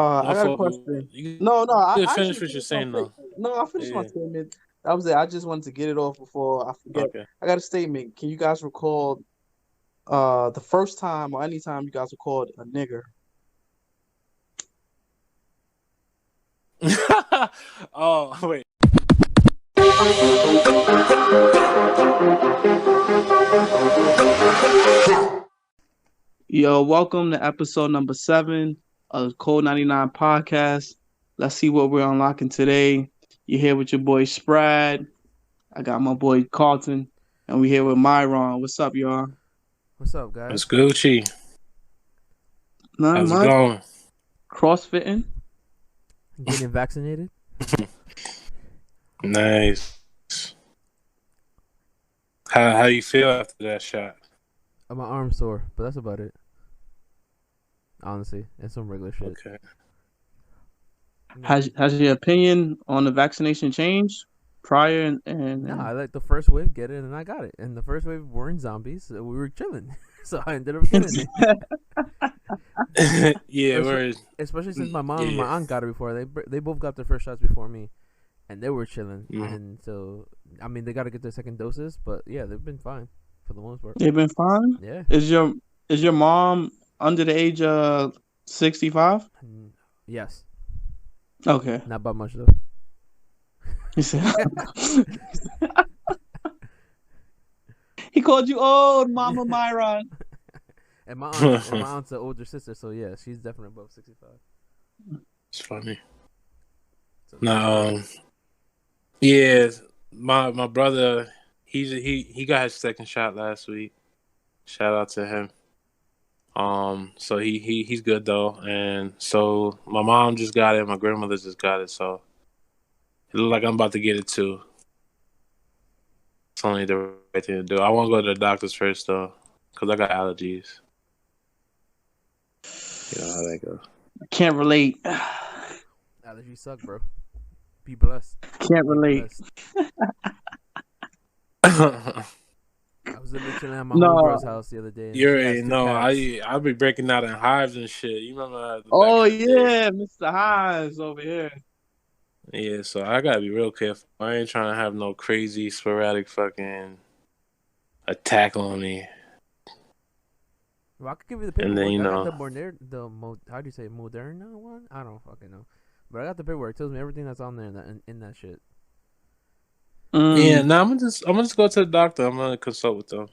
I got a Also, question. you No, I could finish actually what you're finished my saying though. statement. No, I finished my Yeah. statement. That was it. I just wanted to get it off before I forget. Okay. I got a statement. Can you guys recall the first time or any time you guys were called a nigger? Oh wait. Yo, welcome to episode number 7 of Code 99 podcast. Let's see what we're unlocking today. You're here with your boy Sprad. I got my boy Carlton, and we here with Myron. What's up, y'all? What's up, It's guys? Gucci. Not How's it much. going? Crossfitting. Getting vaccinated? Nice. How you feel after that shot? My arm's sore, but that's about it. Honestly, and some regular shit. Okay. Has your opinion on the vaccination changed prior and No, I like the first wave, get it, and I got it. And the first wave weren't zombies, so we were chilling. So I ended up getting it. Yeah, Especially since my mom and yeah. my aunt got it before. They both got their first shots before me, and they were chilling. Mhm. And so, I mean, they got to get their second doses, but yeah, they've been fine for the most part. they've been fine? Yeah. Is your mom under the age of 65? Yes. Okay. Not by much though. He said he called you old, Mama Myron. And my aunt's an older sister, so yeah, she's definitely above 65. It's funny. So, Now, yeah, my brother, he got his second shot last week. Shout out to him. So he's good though, and so my mom just got it. My grandmother just got it, so it looks like I'm about to get it too. It's only the right thing to do. I want to go to the doctors first though, because I got allergies. You know how that goes. I can't relate. allergies suck, bro. Be blessed. Can't Be relate. blessed. I was literally chilling at my homegirl's house the other day. And You she already has two know. cats. I'll be breaking out in hives and shit. You remember? Oh back in the day? yeah, Mr. Highs over here. Yeah, so I gotta be real careful. I ain't trying to have no crazy sporadic fucking attack on me. Well, I could give you the And paperwork. then, you I got know. how do you say Moderna one? I don't fucking know, but I got the paperwork. It tells me everything that's on there in that shit. Yeah, no, I'm gonna just go to the doctor. I'm gonna consult with them.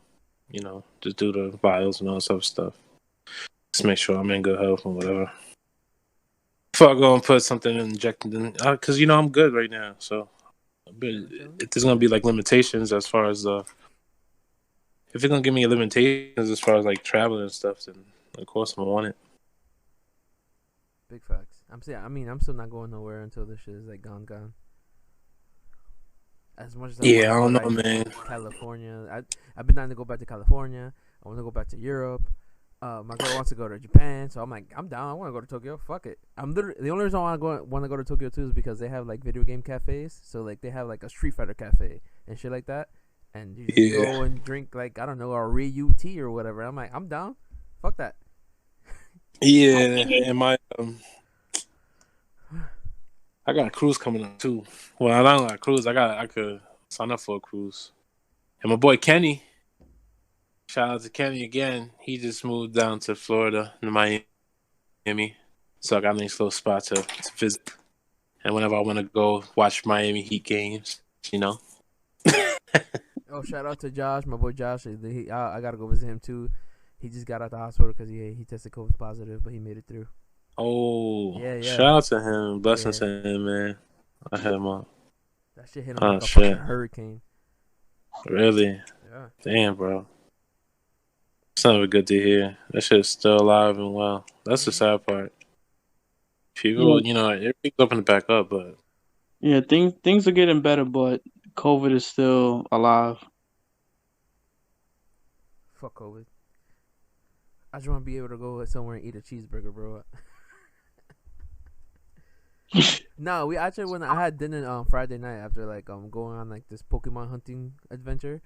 You know, just do the vials and all that stuff. Just make sure I'm in good health and whatever. Before I go and put something injected in, because you know I'm good right now. So, but if there's gonna be like limitations as far as if it's gonna give me limitations as far as like traveling and stuff, then of course I'm gonna want it. Big facts. I'm still not going nowhere until this shit is like gone. As much as Yeah, I want don't to know, go, man. California. I've been dying to go back to California. I want to go back to Europe. My girl wants to go to Japan, so I'm like, I'm down. I want to go to Tokyo. Fuck it. I'm literally the only reason I want to go to Tokyo too is because they have like video game cafes. So like they have like a Street Fighter cafe and shit like that, and you just go and drink like I don't know a Ryu tea or whatever. I'm like, I'm down. Fuck that. Yeah, and my I got a cruise coming up too. Well, I don't got a cruise. I could sign up for a cruise. And my boy Kenny, shout out to Kenny again. He just moved down to Florida, to Miami. So I got a nice little spot to visit. And whenever I want to go watch Miami Heat games, you know. Oh, shout out to Josh, my boy Josh. I gotta go visit him too. He just got out the hospital because he tested COVID positive, but he made it through. Oh, Yeah. Shout out to him. Blessings to him, man. I hit him up. That shit hit him like a fucking hurricane. Really? Yeah. Damn, bro. It's never good to hear. That shit's still alive and well. That's the sad part. People, you know, everything's open to back up, but yeah, things are getting better, but COVID is still alive. Fuck COVID. I just want to be able to go somewhere and eat a cheeseburger, bro. No, we actually when I had dinner on Friday night after like going on like this Pokemon card hunting adventure,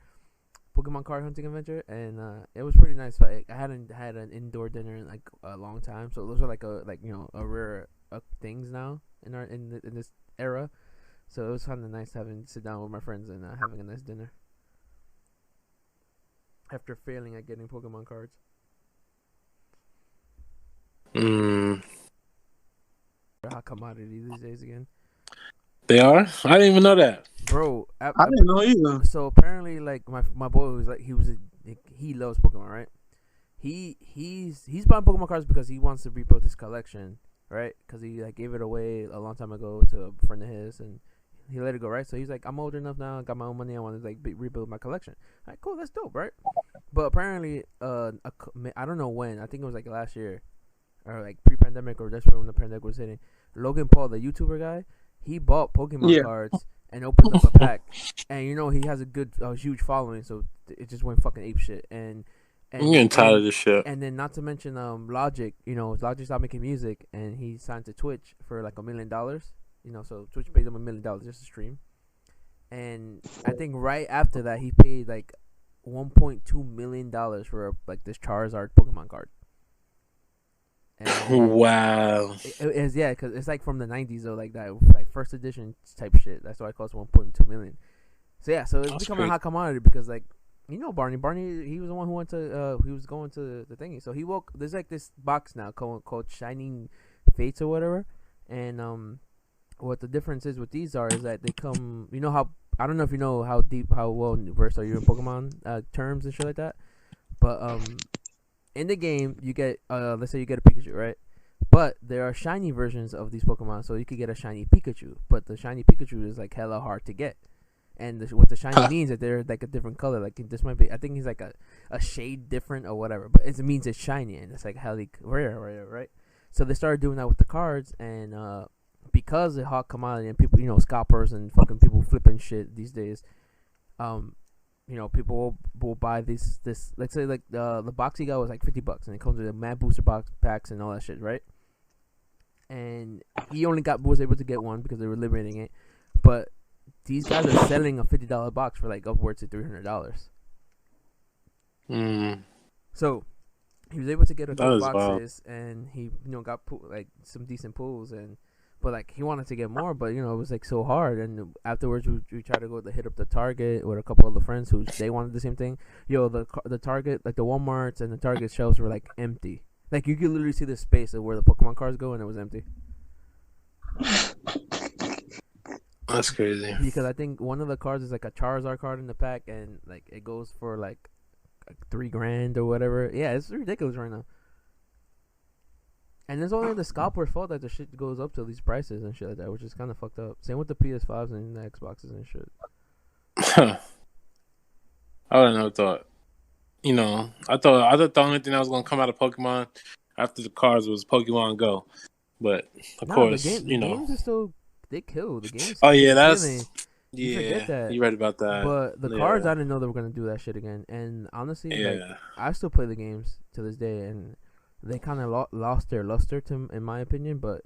and it was pretty nice. But I hadn't had an indoor dinner in like a long time, so those are like a rare things now in this era. So it was kind of nice sit down with my friends and having a nice dinner after failing at getting Pokemon cards. Hot commodity these days again. They are? I didn't even know that, bro. I didn't know either. So apparently, like my boy was like he loves Pokemon, right? He's buying Pokemon cards because he wants to rebuild his collection, right? Because he like gave it away a long time ago to a friend of his, and he let it go, right? So he's like, I'm old enough now, I got my own money, I want to like rebuild my collection. All right, cool, that's dope, right? But apparently, I don't know when. I think it was like last year, or like pre-pandemic, or just when the pandemic was hitting. Logan Paul, the YouTuber guy, he bought Pokemon cards and opened up a pack, and he has a huge following, so it just went fucking ape shit. And I'm getting tired of this shit. And then not to mention Logic, Logic stopped making music, and he signed to Twitch for like $1 million. So Twitch paid him $1 million just to stream. And I think right after that, he paid like $1.2 million for like this Charizard Pokemon card. And wow. It is, yeah, because it's like from the 90s though, like that, like first edition type shit. That's why it costs $1.2 million. So yeah, so it's becoming a hot commodity because like, Barney, he was the one who went to, he was going to the thingy. So there's like this box now called Shining Fates or whatever. And what the difference is with these is that they come, I don't know if you know how well versed are you in Pokemon terms and shit like that. But in the game, you get, let's say you get a Pikachu, right? But there are shiny versions of these Pokemon, so you could get a shiny Pikachu. But the shiny Pikachu is like hella hard to get. And what the shiny means that they're like a different color. Like this might be, I think he's like a shade different or whatever. But it means it's shiny and it's like hella rare, right? So they started doing that with the cards, and because of hot commodity and people, scalpers and fucking people flipping shit these days, people will buy this. Let's say like the box he got was like $50, and it comes with a mad booster box packs and all that shit, right? And he only was able to get one because they were liberating it, but these guys are selling a $50 box for like upwards of $300. So he was able to get a couple boxes, and he got like some decent pulls, but like he wanted to get more, but it was like so hard. And afterwards we tried to go to hit up the Target with a couple other friends who they wanted the same thing. The Target, like the Walmarts and the Target shelves were like empty. Like you could literally see the space of where the Pokemon cards go, and it was empty. That's crazy. Because I think one of the cards is like a Charizard card in the pack, and like it goes for like $3,000 or whatever. Yeah, it's ridiculous right now. And it's only the scalper's fault that the shit goes up to these prices and shit like that, which is kind of fucked up. Same with the PS5s and the Xboxes and shit. I would have never thought. I thought the only thing that was gonna come out of Pokemon after the cards was Pokemon Go, but of course, the games are still. They kill the games. Oh yeah, that's killing. You forget that. You read about that. But the cards, I didn't know they were gonna do that shit again. And honestly, like, I still play the games to this day, and they kind of lost their luster, in my opinion. But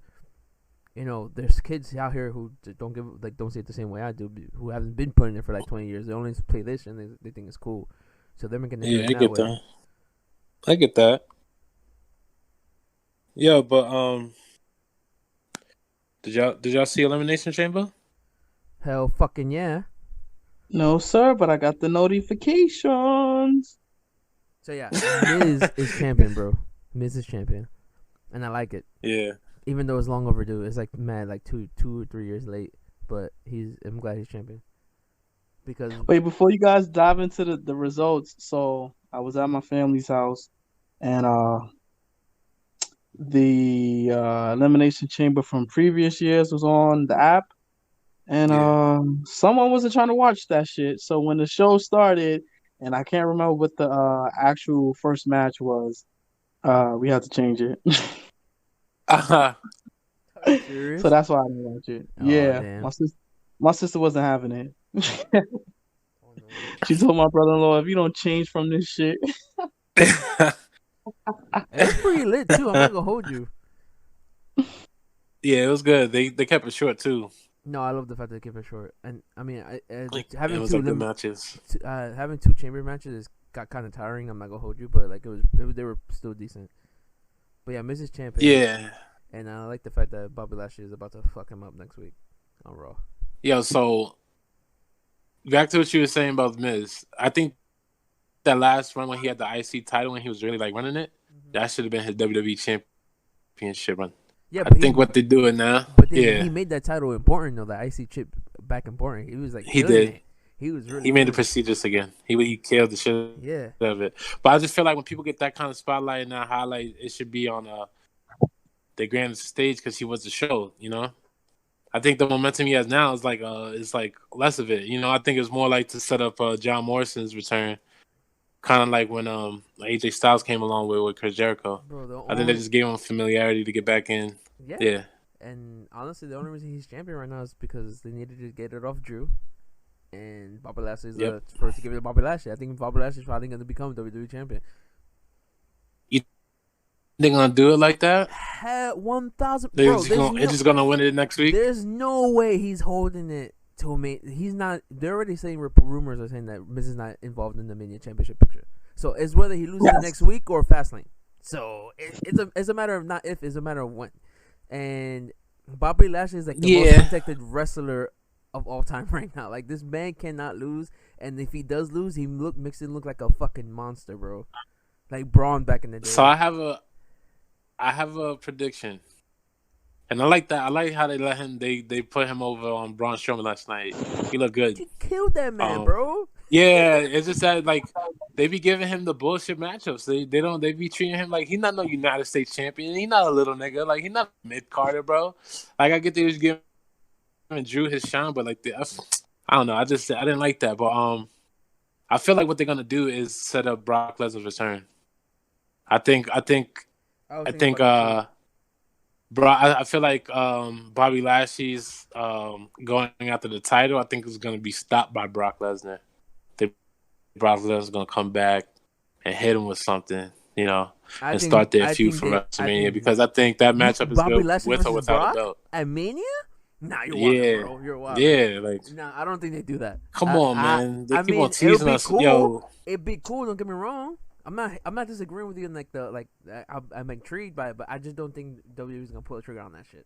there's kids out here who don't see it the same way I do, who haven't been playing it for like 20 years. They only play this, and they think it's cool. So they're making it. I get that. I get that. Yeah, but Did y'all see Elimination Chamber? Hell fucking yeah. No, sir, but I got the notifications. So yeah, Miz is champion, bro. Miz is champion, and I like it. Yeah. Even though it's long overdue, it's like mad, like two or 3 years late. But I'm glad he's champion. Because wait, before you guys dive into the results, so I was at my family's house, and the Elimination Chamber from previous years was on the app, and someone wasn't trying to watch that shit. So when the show started, and I can't remember what the actual first match was, we had to change it. Serious? So that's why I didn't watch it. Oh, yeah, damn. my sister wasn't having it. She told my brother-in-law, if you don't change from this shit. It's pretty lit too. I'm not gonna hold you. Yeah, it was good. They kept it short too. No, I love the fact that they kept it short. And I mean, having two good matches. Having two chamber matches got kind of tiring. I'm not gonna hold you, but like they were still decent. But yeah, Mrs. Champion. Yeah. And I like the fact that Bobby Lashley is about to fuck him up next week on Raw. Yo, so back to what you were saying about Miz. I think that last run when he had the IC title and he was really like running it, that should have been his WWE Championship run. Yeah, I think what they're doing now. But then he made that title important though. The IC chip back important. He was like he did. It. He was really. He made the prestigious again. He killed the shit of it. But I just feel like when people get that kind of spotlight and that highlight, it should be on the grand stage because he was the show. You know, I think the momentum he has now is like less of it. You know, I think it's more like to set up John Morrison's return, kind of like when AJ Styles came along with Chris Jericho. Bro, I think they just gave him familiarity to get back in. Yeah. And honestly, the only reason he's champion right now is because they needed to get it off Drew. And Bobby Lashley's the first to give it to Bobby Lashley. I think Bobby Lashley's probably going to become WWE champion. You think gonna do it like that? 1,000. It's just gonna win it next week. There's no way he's holding it to me. He's not. They're already saying rumors are saying that Miz is not involved in the Mania Championship picture. So it's whether he loses the next week or Fastlane. So it's a matter of not if, it's a matter of when. And Bobby Lashley is like the most protected wrestler of all time right now. Like, this man cannot lose, and if he does lose, he makes him look like a fucking monster, bro. Like Braun back in the day. So I have a prediction, and I like that. I like how they let him. They put him over on Braun Strowman last night. He looked good. He killed that man, bro. Yeah, it's just that like they be giving him the bullshit matchups. They be treating him like he's not no United States champion. He's not a little nigga. Like, he's not mid Carter, bro. Like, I get they was giving Drew his shine, but like I don't know. I didn't like that. But I feel like what they're gonna do is set up Brock Lesnar's return. I feel like Bobby Lashley's going after the title. I think it's gonna be stopped by Brock Lesnar. Brock Lesnar's gonna come back and hit him with something, you know, and start their feud for WrestleMania, because I think that matchup is good with or without Brock a belt. At Mania? Nah, you're wild, bro. You're wild. Yeah, like, nah, I don't think they do that. Come on, man. They keep on teasing us. Cool. Yo, it'd be cool. Don't get me wrong. I'm not disagreeing with you in I'm intrigued by it, but I just don't think WWE's gonna pull the trigger on that shit.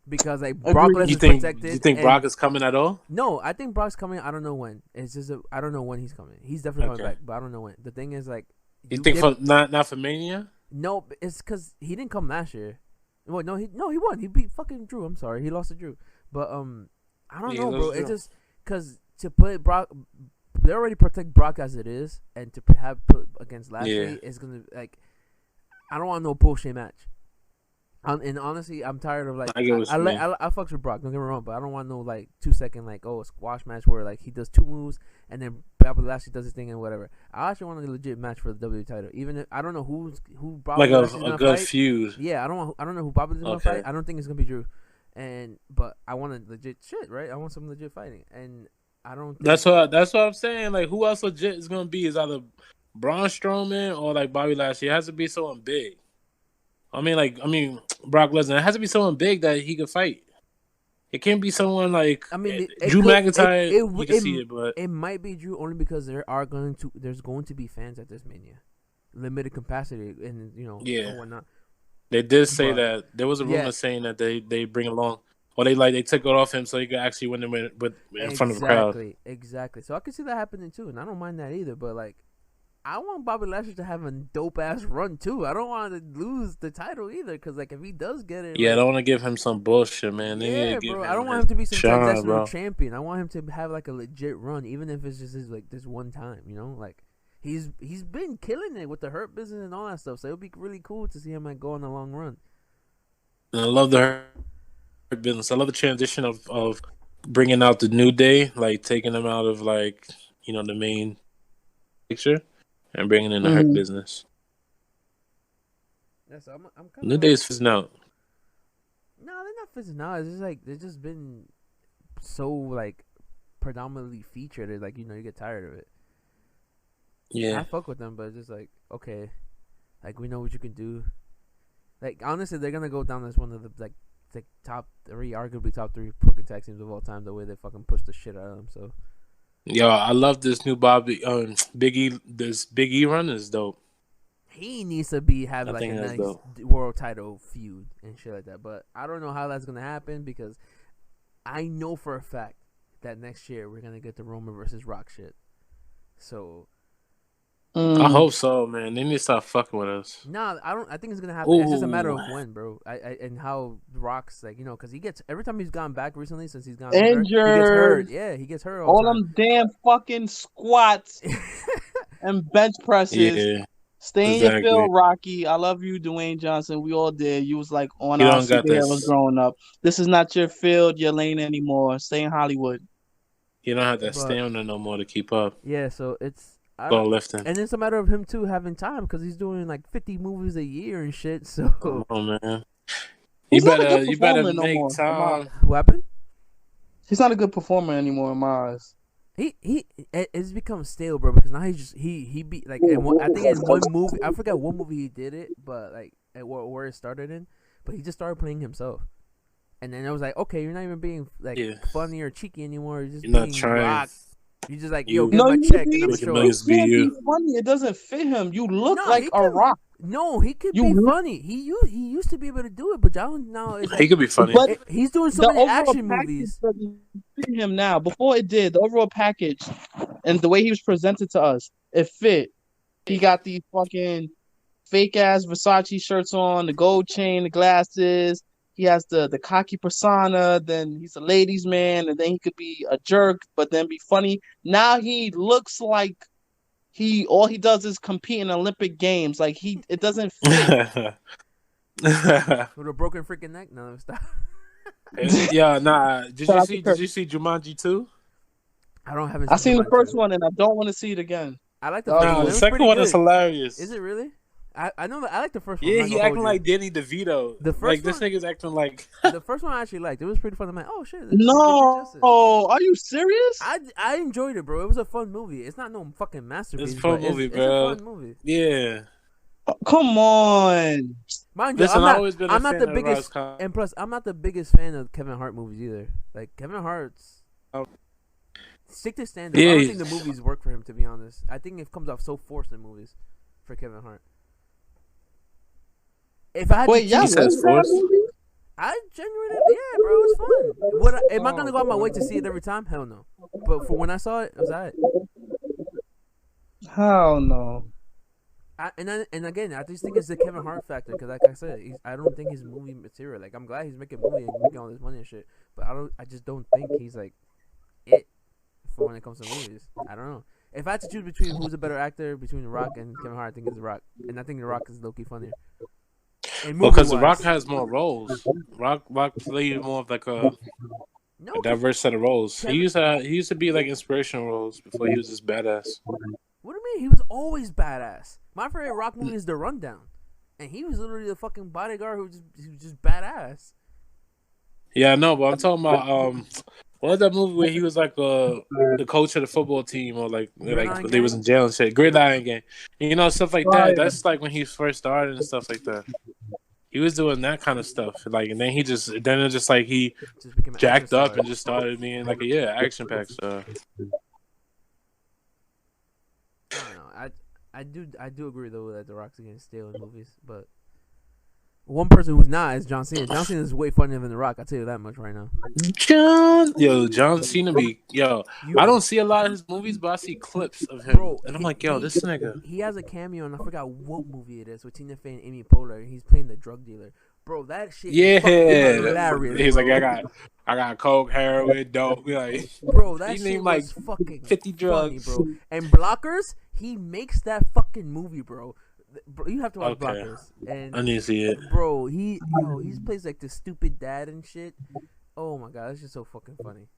Because like Brock Lesnar's protected. You think Brock is coming at all? No, I think Brock's coming. I don't know when. It's just I don't know when he's coming. He's definitely coming back, but I don't know when. The thing is, like, you think not for Mania? No, it's because he didn't come last year. Well, he won. He beat fucking Drew. I'm sorry, he lost to Drew. But I don't know, bro. It's just because to put Brock, they already protect Brock as it is, and to have put against Lashley is gonna, like, I don't want no bullshit match. And honestly, I'm tired of, like, I fucks with Brock, don't get me wrong, but I don't want no, like, 2-second, like, squash match where, like, he does 2 moves and then Bobby Lashley does his thing and whatever. I actually want a legit match for the WWE title, even if I don't know who Bobby Lashley's gonna fight. Like a good feud. Yeah, I don't know who Bobby's gonna fight. I don't think it's gonna be Drew, but I want a legit shit, right? I want some legit fighting, and I don't. That's what I'm saying. Like, who else legit is gonna be? Is either Braun Strowman or like Bobby Lashley. It has to be someone big. I mean, Brock Lesnar. It has to be someone big that he could fight. It can't be someone like Drew McIntyre. You can see it, but it might be Drew only because there's going to be fans at this Mania, limited capacity, and and whatnot. They did say that there was a rumor saying that they bring along, or they took it off him so he could actually win in front of the crowd. Exactly. So I could see that happening too, and I don't mind that either. But like, I want Bobby Lashley to have a dope ass run too. I don't want to lose the title either, because like if he does get it, I don't want to give him some bullshit, man. Bro. I don't want him to be some transactional champion. I want him to have like a legit run, even if it's just this one time. Like he's been killing it with the Hurt Business and all that stuff. So it'll be really cool to see him like go on a long run. And I love the Hurt Business. I love the transition of bringing out the New Day, like taking them out of like the main picture. And bringing in the Hurt Business. Yeah, so I'm kind of New Day is fizzing out. No, they're not fizzing out. It's just like they've just been so like predominantly featured. It's like you get tired of it. Yeah, I fuck with them, but it's just like, okay, like we know what you can do. Like honestly, they're gonna go down as one of the top 3, arguably top 3 fucking tag teams of all time. The way they fucking push the shit out of them. So. Yo, I love this new Big E. This Big E run is dope. he needs to have like a nice world title feud and shit like that. But I don't know how that's gonna happen because I know for a fact that next year we're gonna get the Roman versus Rock shit. So I hope so, man. They need to stop fucking with us. Nah, I don't. I think it's gonna happen. Ooh. It's just a matter of when, bro. And how Rock's like, because he gets every time he's gone back recently since he's gone injured. He gets hurt. Yeah, he gets hurt all the time. Them damn fucking squats and bench presses. Yeah, stay in your field, Rocky. I love you, Dwayne Johnson. We all did. You was like on our superheroes growing up. This is not your field, your lane anymore. Stay in Hollywood. You don't have that stamina no more to keep up. Yeah, so it's. Lifting. And it's a matter of him too having time because he's doing like 50 movies a year and shit. So, oh man, you better make time. What happened? He's not a good performer anymore in my eyes. It's become stale, bro. Because now he be like, I think in one movie, I forgot what movie he did it, but like where it started in, but he just started playing himself. And then I was like, okay, you're not even being like funny or cheeky anymore. You're just being Rock. You just like, yo, get my check and I'm gonna show up. Be funny. It doesn't fit him. You look like a Rock. No, he could be funny. He used to be able to do it, but now it's like, he could be funny. But he's doing so many action movies. Fit him now. Before it did, the overall package and the way he was presented to us, it fit. He got these fucking fake ass Versace shirts on, the gold chain, the glasses. He has the cocky persona, then he's a ladies' man, and then he could be a jerk, but then be funny. Now he looks like all he does is compete in Olympic Games. Like it doesn't fit. With a broken freaking neck? No, stop. Yeah, nah. Did you see Jumanji 2? I seen the first one and I don't want to see it again. I like the first one. The second one is hilarious. Is it really? I know that I like the first one. Yeah, he acting like Danny DeVito. The first this nigga's acting like. The first one I actually liked. It was pretty fun. I'm like, oh shit. No, are you serious? I enjoyed it, bro. It was a fun movie. It's not no fucking masterpiece. It's a fun movie, bro. It's a fun movie. Yeah. Oh, come on. Mind you, I'm not the biggest, and plus, I'm not the biggest fan of Kevin Hart movies either. Like Kevin Hart's. Stick to stand-up. I don't think the movies work for him, to be honest. I think it comes off so forced in movies for Kevin Hart. If I had to choose, I genuinely, yeah, bro, it's fun. Am I gonna go out my way to see it every time? Hell no. But for when I saw it, it was alright. Hell no. And again, I just think it's the Kevin Hart factor because, like I said, I don't think he's movie material. Like I'm glad he's making movie and making all this money and shit, but I just don't think he's like it for when it comes to movies. I don't know. If I had to choose between who's a better actor between The Rock and Kevin Hart, I think it's The Rock, and I think The Rock is low-key funnier. Because The Rock has more roles. Rock played more of like a diverse set of roles. He used to be like inspirational roles before he was this badass. What do you mean? He was always badass. My favorite Rock movie is The Rundown, and he was literally the fucking bodyguard who was just badass. Yeah, I know, but I'm talking about what was that movie where he was like the coach of the football team, or like they was in jail and shit? Gridiron Gang, and, stuff like that. That's like when he first started and stuff like that. He was doing that kind of stuff, like, and then it just like he just jacked up and just started being like action packed stuff. I don't know. I do agree though that The Rock's getting stale in movies, but one person who's not is John Cena. John Cena is way funnier than The Rock. I'll tell you that much right now. John Cena I don't see a lot of his movies, but I see clips of him, bro, and I'm like, this nigga. He has a cameo, and I forgot what movie it is with Tina Fey and Amy Poehler. And he's playing the drug dealer. Bro, that shit is fucking hilarious. He's like, I got coke, heroin, dope. Like, bro, that shit was like fucking 50 drugs, funny, bro. And Blockers, he makes that fucking movie, bro. Bro, you have to watch Blockers. And I need to see it. Bro, he plays like the stupid dad and shit. Oh my god, that's just so fucking funny.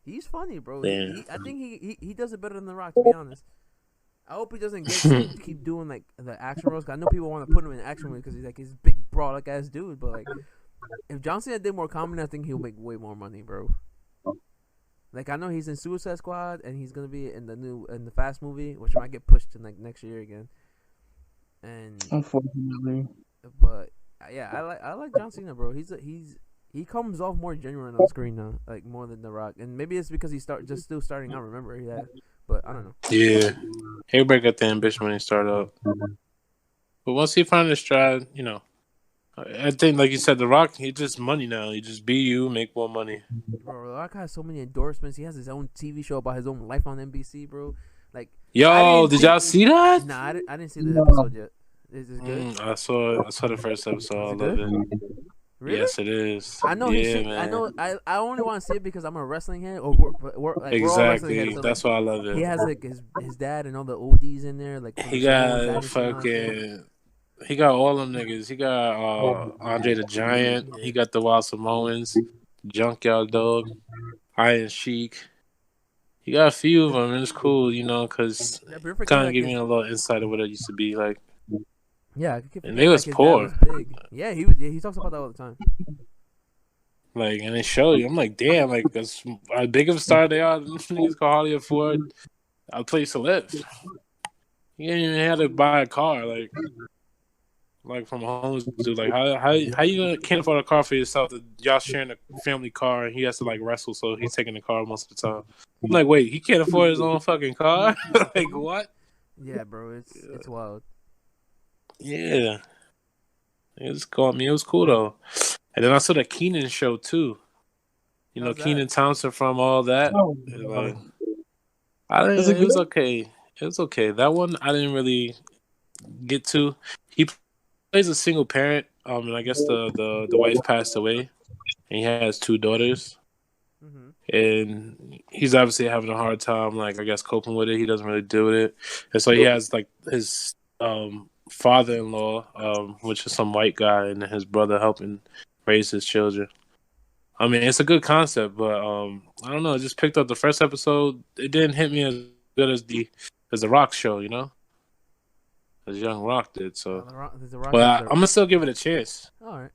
He's funny, bro. I think he does it better than The Rock, to be honest. I hope he doesn't keep doing like the action roles. 'Cause I know people want to put him in action movies because he's like his big brolic ass dude. But like, if John Cena did more comedy, I think he'll make way more money, bro. Like I know he's in Suicide Squad and he's gonna be in the Fast movie, which might get pushed to like next year again. And unfortunately, but yeah, I like John Cena, bro. He comes off more genuine on screen now, like more than The Rock, and maybe it's because he's still starting out. Remember, but I don't know. Yeah, everybody got the ambition when they start up. But once he finds his stride, I think, like you said, The Rock, he just money now. He just be you, make more money. Bro, The Rock has so many endorsements. He has his own TV show about his own life on NBC, bro. Like, did y'all see that? Nah, I didn't see the episode yet. Is it good? I saw the first episode. I love it. Really? Yes, it is. I know man. I know. I only want to see it because I'm a wrestling head. We're all wrestling heads, so, that's why I love it. He has like his dad and all the ODs in there. Like he got fucking. He got all them niggas. He got Andre the Giant. He got the Wild Samoans, Junkyard Dog, Iron Sheik. He got a few of them, and it's cool, because kind of give me a little insight of what it used to be like. Yeah, and they was poor. Yeah, he talks about that all the time. Like, and they show you, I'm like, damn, like, as big of a star they are, niggas can hardly afford a place to live. You ain't even have to buy a car, like from a homeless dude. Like, how you can't afford a car for yourself? Y'all sharing a family car, and he has to like wrestle, so he's taking the car most of the time. I'm like, wait, he can't afford his own fucking car? Like, what? Yeah, bro, it's wild. Yeah, it was cool. I mean, it was cool though. And then I saw the Keenan show too. Keenan Thompson from all that. It was okay. It was okay. That one I didn't really get to. He plays a single parent. And I guess the wife passed away, and he has 2 daughters. Mm-hmm. And he's obviously having a hard time, like, I guess, coping with it. He doesn't really deal with it, and so he has like his father-in-law, which is some white guy, and his brother helping raise his children. I mean, it's a good concept, but I don't know. I just picked up the first episode. It didn't hit me as good as the Rock show, as Young Rock did. So, but I'm gonna still give it a chance. All right,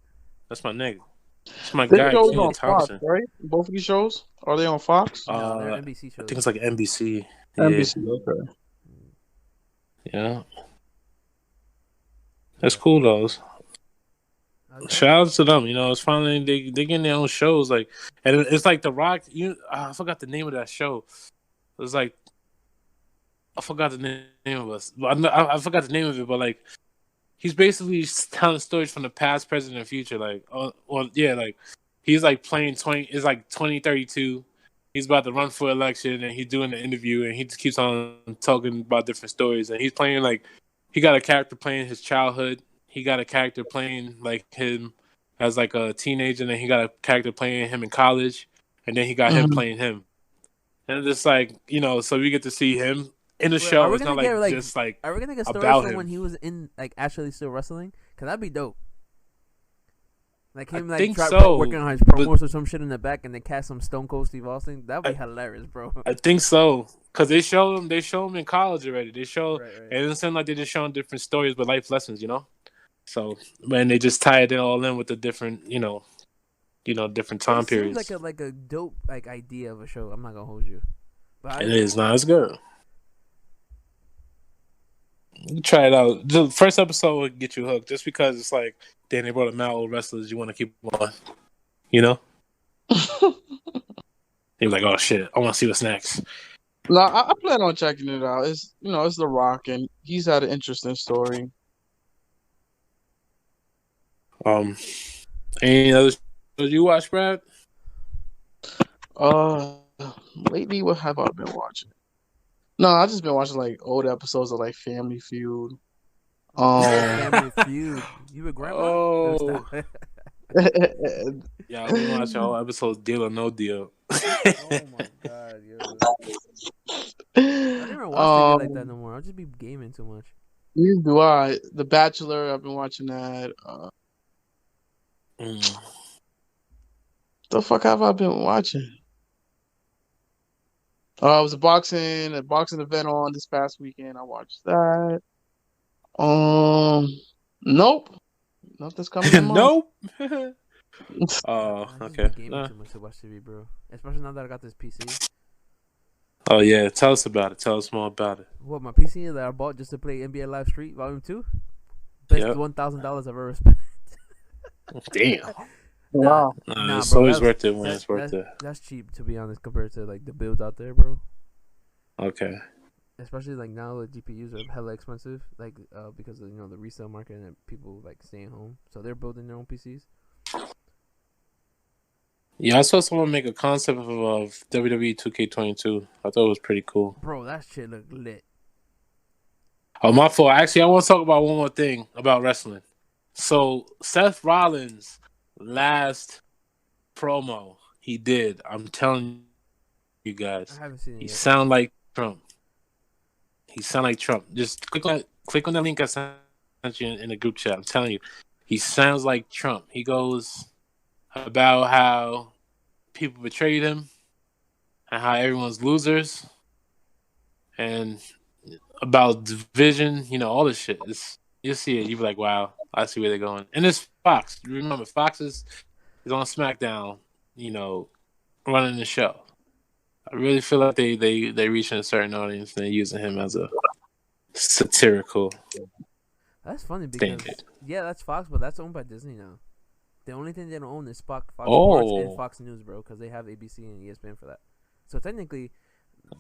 that's my nigga. It's my guy, Keenan Thompson. Fox, right? Both of these shows, are they on Fox? No, they're NBC shows. I think it's like NBC. NBC, okay. Yeah. That's cool though. Okay. Shout out to them. It's finally they getting their own shows, like, and it's like The Rock. I forgot the name of that show. It was like, I forgot the name of us. I forgot the name of it, but like, he's basically telling stories from the past, present, and future. Like, like he's like playing 20. It's like 2032. He's about to run for election, and he's doing the interview, and he just keeps on talking about different stories, and he's playing like. He got a character playing his childhood. He got a character playing like him as like a teenager, and then he got a character playing him in college, and then he got him playing him. And it's just like, so we get to see him in the show. It's not like just like are we gonna get stories from when he was in like actually still wrestling? Cause that'd be dope. Like him working on his promos or some shit in the back, and they cast some Stone Cold Steve Austin. That'd be hilarious, bro. I think so. Cause they show him in college already. They show, right. And it doesn't seem like they're just showing different stories, but life lessons, So, man, they just tie it all in with the different, different time periods. It seems like a dope idea of a show. I'm not gonna hold you. But it is. No, it's good. You try it out. The first episode will get you hooked, just because it's like, then they brought up old wrestlers. You want to keep on, You're like, oh shit, I want to see what's next. No, I plan on checking it out. It's it's The Rock, and he's had an interesting story. Any other shows you watch, Brad? Lately, what have I been watching? No, I've just been watching like old episodes of like Family Feud. Family Feud. You a grandma? Oh. Yeah, I've been watching all episodes, Deal or No Deal. Oh my god, yo. I don't even watch TV like that no more. I'll just be gaming too much. Neither do I. The Bachelor, I've been watching that. The fuck have I been watching? It was a boxing event on this past weekend. I watched that. Nope. Nothing's coming to mind. Nope. Oh, okay. Gaming too much to watch TV, bro. Especially now that I got this PC. Oh yeah, tell us about it. Tell us more about it. What, my PC that I bought just to play NBA Live Street Volume 2? Best $1,000 I've ever spent. Damn. Wow. It's always worth it when it's worth it. That's cheap, to be honest, compared to like the builds out there, bro. Okay. especially like now the GPUs are hella expensive, like because of the resale market and people like staying home, so they're building their own PCs. Yeah, I saw someone make a concept of WWE 2K22. I thought it was pretty cool. Bro, that shit look lit. Oh, my fault. Actually, I want to talk about one more thing about wrestling. So, Seth Rollins' last promo he did, I'm telling you guys, I haven't seen it he yet. sound like Trump. He sound like Trump. Just click on that link I sent you in the group chat. I'm telling you, he sounds like Trump. He goes about how people betrayed him and how everyone's losers and about division, all this shit. You'll see it. You'll be like, wow, I see where they're going. And it's Fox. Remember, Fox is on SmackDown, running the show. I really feel like they reaching a certain audience and they're using him as a satirical. That's funny because standard. Yeah, that's Fox, but that's owned by Disney now. The only thing they don't own is Fox Sports and Fox News, bro, because they have ABC and ESPN for that. So technically,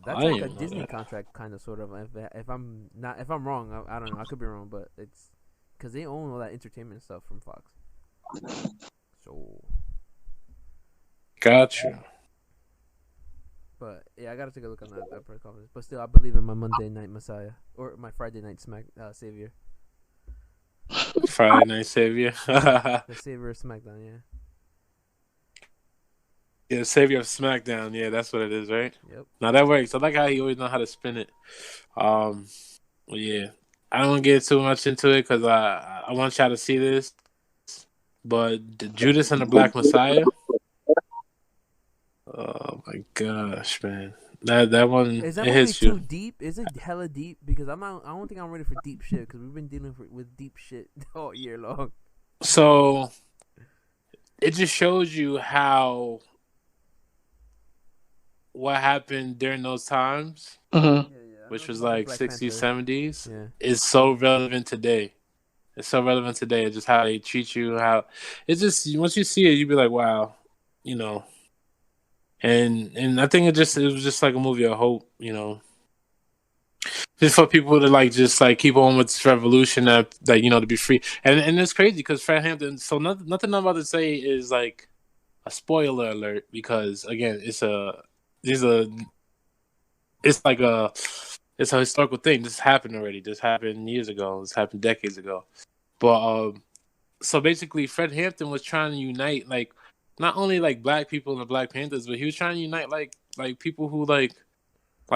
that's like a Disney contract, kind of, sort of. If I'm wrong, I don't know. I could be wrong, but it's because they own all that entertainment stuff from Fox. So, gotcha. But yeah, I gotta take a look on that press conference. But still, I believe in my Monday Night Messiah or my Friday Night Savior. Friday Night Savior. The Savior of SmackDown, yeah. Yeah, Savior of SmackDown. Yeah, that's what it is, right? Yep. Now that works. I like how he always know how to spin it. Yeah, I don't want to get too much into it because I want y'all to see this. But the Judas and the Black Messiah. Oh my gosh, man! That one is that movie too deep? Is it hella deep? Because I don't think I'm ready for deep shit. Because we've been dealing with deep shit all year long. So it just shows you how what happened during those times, which was like 60s, 70s, is so relevant today. It's so relevant today. It's just how they treat you. How it's just once you see it, you be like, wow, And I think it was just like a movie of hope, just for people to keep on with this revolution that to be free. And it's crazy because Fred Hampton. So nothing I'm about to say is like a spoiler alert because again, it's a historical thing. This happened already. This happened years ago. This happened decades ago. But so basically, Fred Hampton was trying to unite not only Black people and the Black Panthers, but he was trying to unite like people who like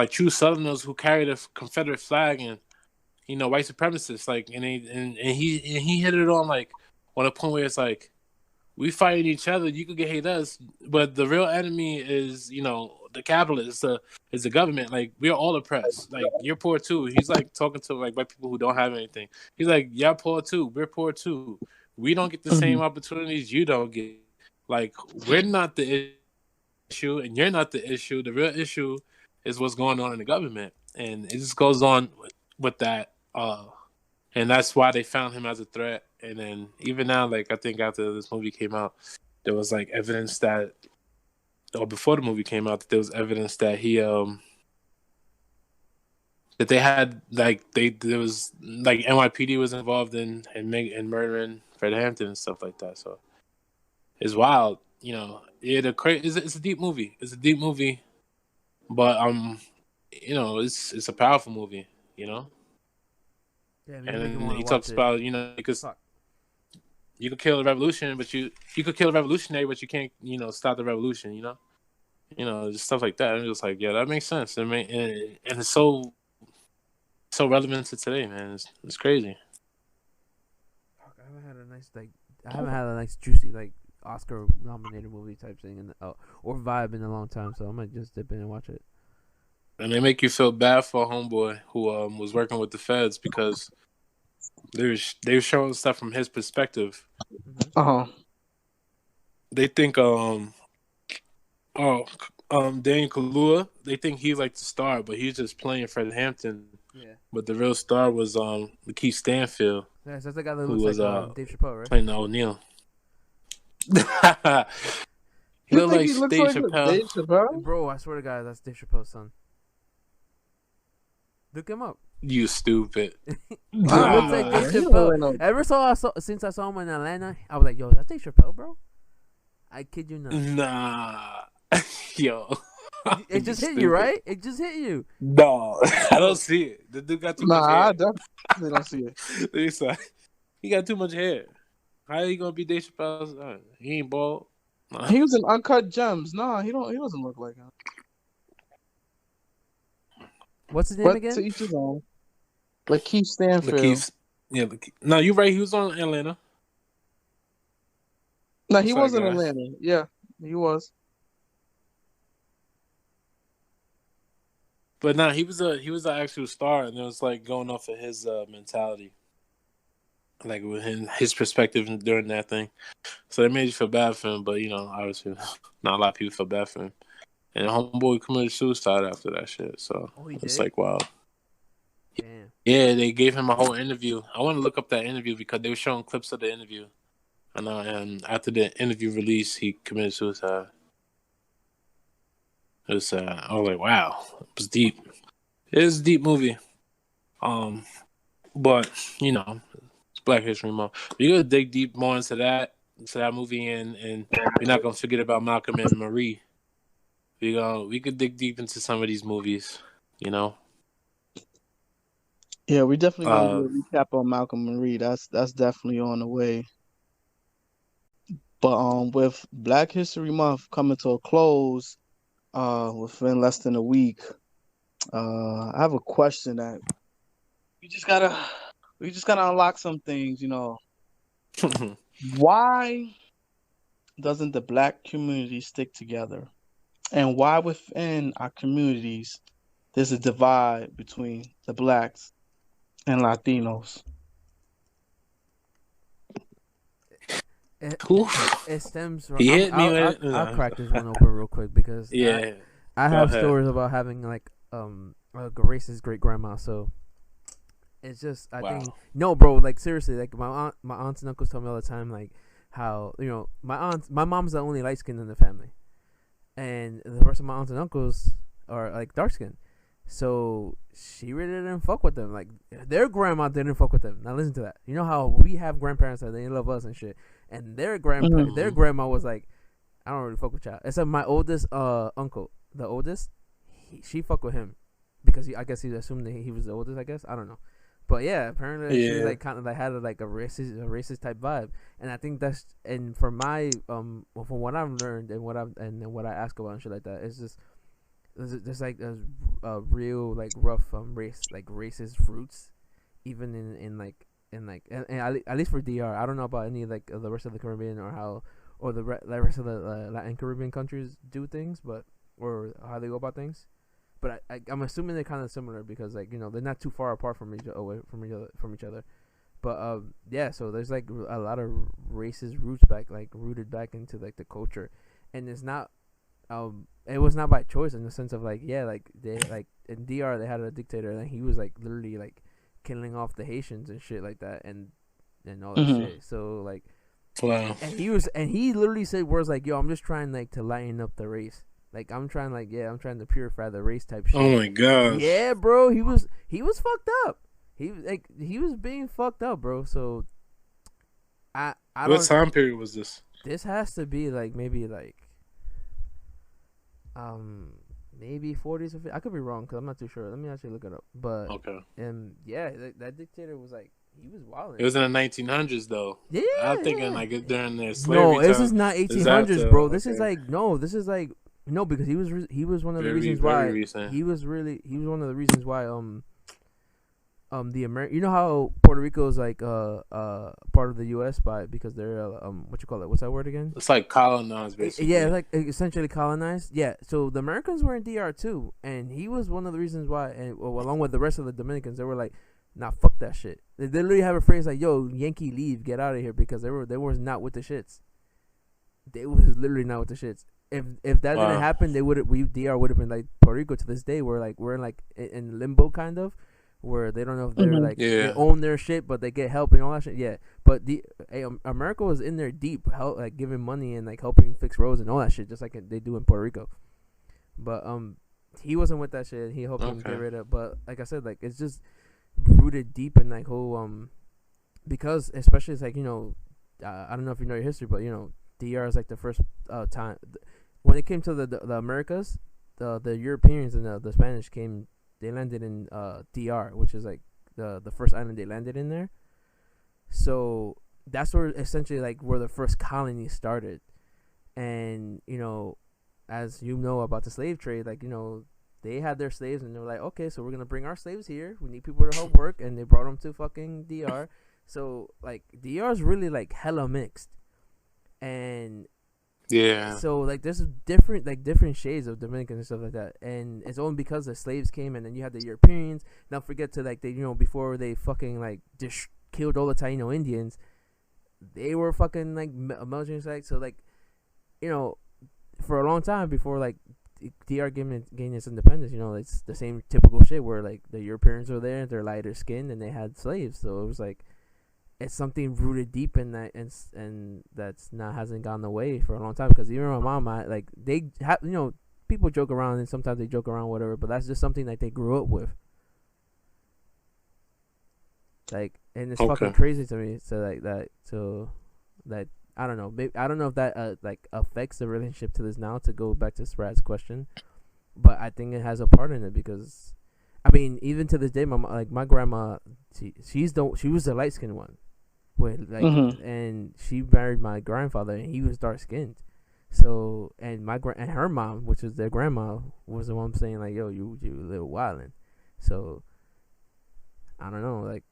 true Southerners who carried a Confederate flag and white supremacists and he hit it on a point where it's like we fighting each other, you could hate us, but the real enemy is the capitalists, is the government. We're all oppressed. You're poor too. He's talking to white people who don't have anything. He's like, y'all poor too. We're poor too. We don't get the same opportunities you don't get. We're not the issue, and you're not the issue. The real issue is what's going on in the government, and it just goes on with that. And that's why they found him as a threat. And then even now, I think after this movie came out, there was evidence that, or before the movie came out, that there was evidence that he that they had there was NYPD was involved in murdering Fred Hampton and stuff like that. So. It's wild, it's a deep movie. It's a deep movie, but it's a powerful movie, Yeah, and then he talks about because you could kill the revolution, but you could kill the revolutionary, but you can't stop the revolution, just stuff like that. And it's just yeah, that makes sense. And it's so relevant to today, man. It's crazy. I haven't had a nice juicy Oscar nominated movie type thing or vibe in a long time, so I might just dip in and watch it. And they make you feel bad for a homeboy who was working with the feds because they were showing stuff from his perspective. They think Daniel Kaluuya, they think he's the star, but he's just playing Fred Hampton. Yeah. But the real star was Lakeith Stanfield. Yeah, so that's the guy that looks like Dave Chappelle, right? Playing O'Neal. He looks like Dave Chappelle. Bro, I swear to God, that's Dave Chappelle's son. Look him up. You stupid. It looks like Dave Chappelle. Since I saw him in Atlanta, I was like, yo, is that Dave Chappelle, bro? I kid you not. Nah. Yo. It just hit you, right? It just hit you. No, I don't see it. The dude got too much hair. I definitely don't see it. He got too much hair. How are you gonna be Dave Chappelle's son? He ain't bald. Nah. He was in Uncut Gems. No, he doesn't look like him. What's his name again? To each his own. Lakeith Stanfield. No, you're right. He was on Atlanta. No, he was in Atlanta. Yeah, he was. But nah, he was an actual star, and it was like going off of his mentality, like with his perspective during that thing. So it made you feel bad for him, but obviously, not a lot of people feel bad for him. And homeboy committed suicide after that shit. So it's like, wow. Damn. Yeah, they gave him a whole interview. I want to look up that interview because they were showing clips of the interview. And after the interview release, he committed suicide. It was, I was like, wow, it was deep. It is a deep movie. But, it's Black History Month. We're going to dig deep more into that movie, and we're not going to forget about Malcolm and Marie. We could dig deep into some of these movies, Yeah, we definitely going to do a recap on Malcolm and Marie. That's definitely on the way. But with Black History Month coming to a close, within less than a week, I have a question that we just gotta unlock some things. Why doesn't the Black community stick together, and why within our communities there's a divide between the Blacks and Latinos? It stems from. He hit me with it. I'll crack this one open real quick because I have stories about having like a racist great grandma. So it's just I think no, bro. Like seriously, like my aunts and uncles tell me all the time, like how my mom's the only light skin in the family, and the rest of my aunts and uncles are like dark skin. So she really didn't fuck with them. Like their grandma didn't fuck with them. Now listen to that. You know how we have grandparents that they love us and shit, and their grandma was like, I don't really fuck with y'all. Except my oldest uncle, the oldest, she fuck with him because I guess he assumed that he was the oldest. I guess I don't know, but yeah, apparently she like kind of like had a racist type vibe, and I think that's from my from what I've learned and what I ask about and shit like that, it's just. There's like a real like rough racist roots, even in at least for DR. I don't know about any like the rest of the Caribbean or the rest of the Latin Caribbean countries do things, or how they go about things. But I'm assuming they're kind of similar because like they're not too far apart from each other. But so there's like a lot of racist roots rooted back into like the culture, and it's not. It was not by choice in the sense of like they like in DR they had a dictator and he was like literally like killing off the Haitians and shit like that and all that shit. So like, wow. And he literally said words like, "Yo, I'm just trying like to lighten up the race. Like I'm trying to purify the race type shit." Oh my god. Yeah, bro. He was fucked up. He was being fucked up, bro. So I what time period was this? This has to be like maybe like. Maybe 40s or 50s. I could be wrong because I'm not too sure. Let me actually look it up. But okay, and yeah, that dictator was like he was wild. It was in the 1900s though. Yeah, I'm thinking like during their slavery. No, this is not 1800s, bro. This is like no, because he was one of the reasons why he was one of the reasons why you know how Puerto Rico is like part of the U.S. because they're what you call it? What's that word again? It's like colonized, basically. Yeah, like essentially colonized. Yeah, so the Americans were in DR too, and he was one of the reasons why. And along with the rest of the Dominicans, they were like, "Nah, fuck that shit." They literally have a phrase like, "Yo, Yankee, leave, get out of here," because they was not with the shits. They was literally not with the shits. If that didn't happen, DR would have been like Puerto Rico to this day. We're in limbo kind of. Where they don't know if they're they own their shit, but they get help and all that shit. Yeah, but America was in there deep, like giving money and like helping fix roads and all that shit, just like they do in Puerto Rico. But he wasn't with that shit. He helped him get rid of. But like I said, like it's just rooted deep in like whole because especially it's like I don't know if you know your history, but DR is like the first time when it came to the Americas, the Europeans and the Spanish came. They landed in DR, which is like the first island they landed in there. So that's where essentially like where the first colony started. And as you know about the slave trade, like they had their slaves and they were like, okay, so we're gonna bring our slaves here. We need people to help work, and they brought them to fucking DR. So like DR is really like hella mixed, and so like there's different shades of Dominicans and stuff like that, and it's only because the slaves came, and then you had the Europeans. Now forget to like they before they fucking like just killed all the Taino Indians, they were fucking like military sites. So like for a long time before like DR gained its independence, it's the same typical shit where like the Europeans were there, they're lighter skinned, and they had slaves. So it was like it's something rooted deep in that, and that's not hasn't gone away for a long time. Because even my mom, like they have, people joke around and sometimes they joke around whatever, but that's just something that they grew up with. Like, and it's fucking crazy to me. So like that, I don't know. Maybe, I don't know if that like affects the relationship to this now. To go back to Sprad's question, but I think it has a part in it because, I mean, even to this day, my grandma, she was the light skinned one, and she married my grandfather, and he was dark skinned. So and and her mom, which is their grandma, was the one saying like, "Yo, you a little wildin'." So I don't know. Like,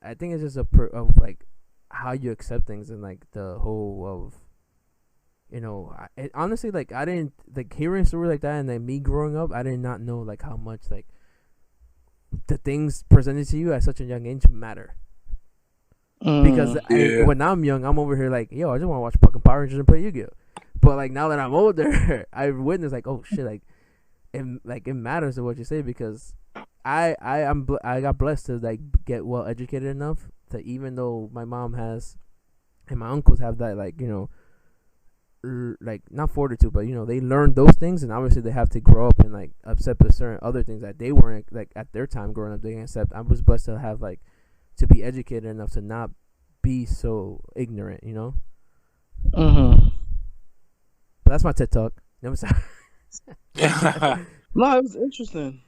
I think it's just of like how you accept things and like the whole of honestly, like I didn't like hearing a story like that, and then me growing up, I did not know like how much like the things presented to you at such a young age matter. Because when I'm young, I'm over here like, yo, I just want to watch fucking Power Rangers and play Yu-Gi-Oh. But like now that I'm older, I witnessed like, oh shit, like it matters to what you say, because I got blessed to like get well educated enough to, even though my mom has and my uncles have that like like not fortitude, but they learned those things, and obviously they have to grow up and like accept the certain other things that they weren't like at their time growing up they didn't accept. I was blessed to have like to be educated enough to not be so ignorant, But that's my TED talk. No, it was interesting.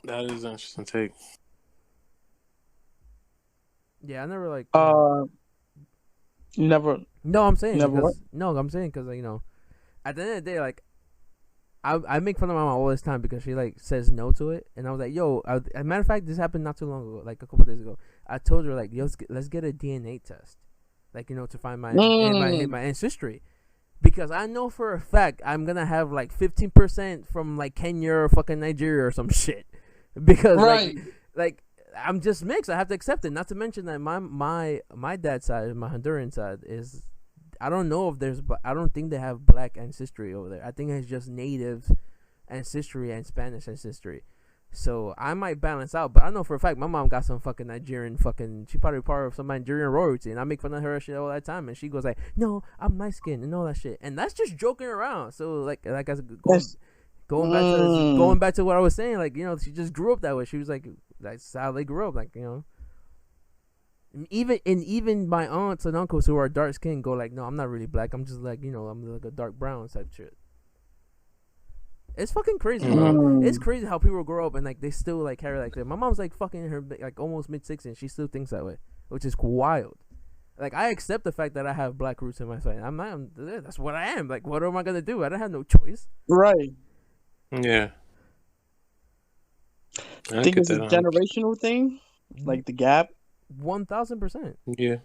That is an interesting take. Yeah, I never like. You never. No, I'm saying never. Because, no, I'm saying because at the end of the day, like, I make fun of my mom all this time because she like says no to it, and I was like, yo, as a matter of fact, this happened not too long ago, like a couple of days ago. I told her like, yo, let's get a DNA test, like to find my ancestry, because I know for a fact I'm gonna have like 15% from like Kenya or fucking Nigeria or some shit, because like I'm just mixed. I have to accept it. Not to mention that my dad's side, my Honduran side, is I don't know if there's, but I don't think they have black ancestry over there. I think it's just native ancestry and Spanish ancestry. So I might balance out, but I know for a fact my mom got some fucking Nigerian she probably part of some Nigerian royalty, and I make fun of her shit all that time, and she goes like, no, I'm light skinned and all that shit, and that's just joking around. So like I going back to what I was saying, like she just grew up that way. She was like, that's how they grew up, like Even my aunts and uncles who are dark skinned go like, no, I'm not really black. I'm just like, I'm like a dark brown type shit. It's fucking crazy, bro. It's crazy how people grow up and like they still like carry like that. My mom's like fucking in her like almost mid-60s, and she still thinks that way, which is wild. Like I accept the fact that I have black roots in my family. That's what I am. Like, what am I gonna do? I don't have no choice. Right. Yeah. I think it's a generational thing, like the gap. 1,000%. Yeah.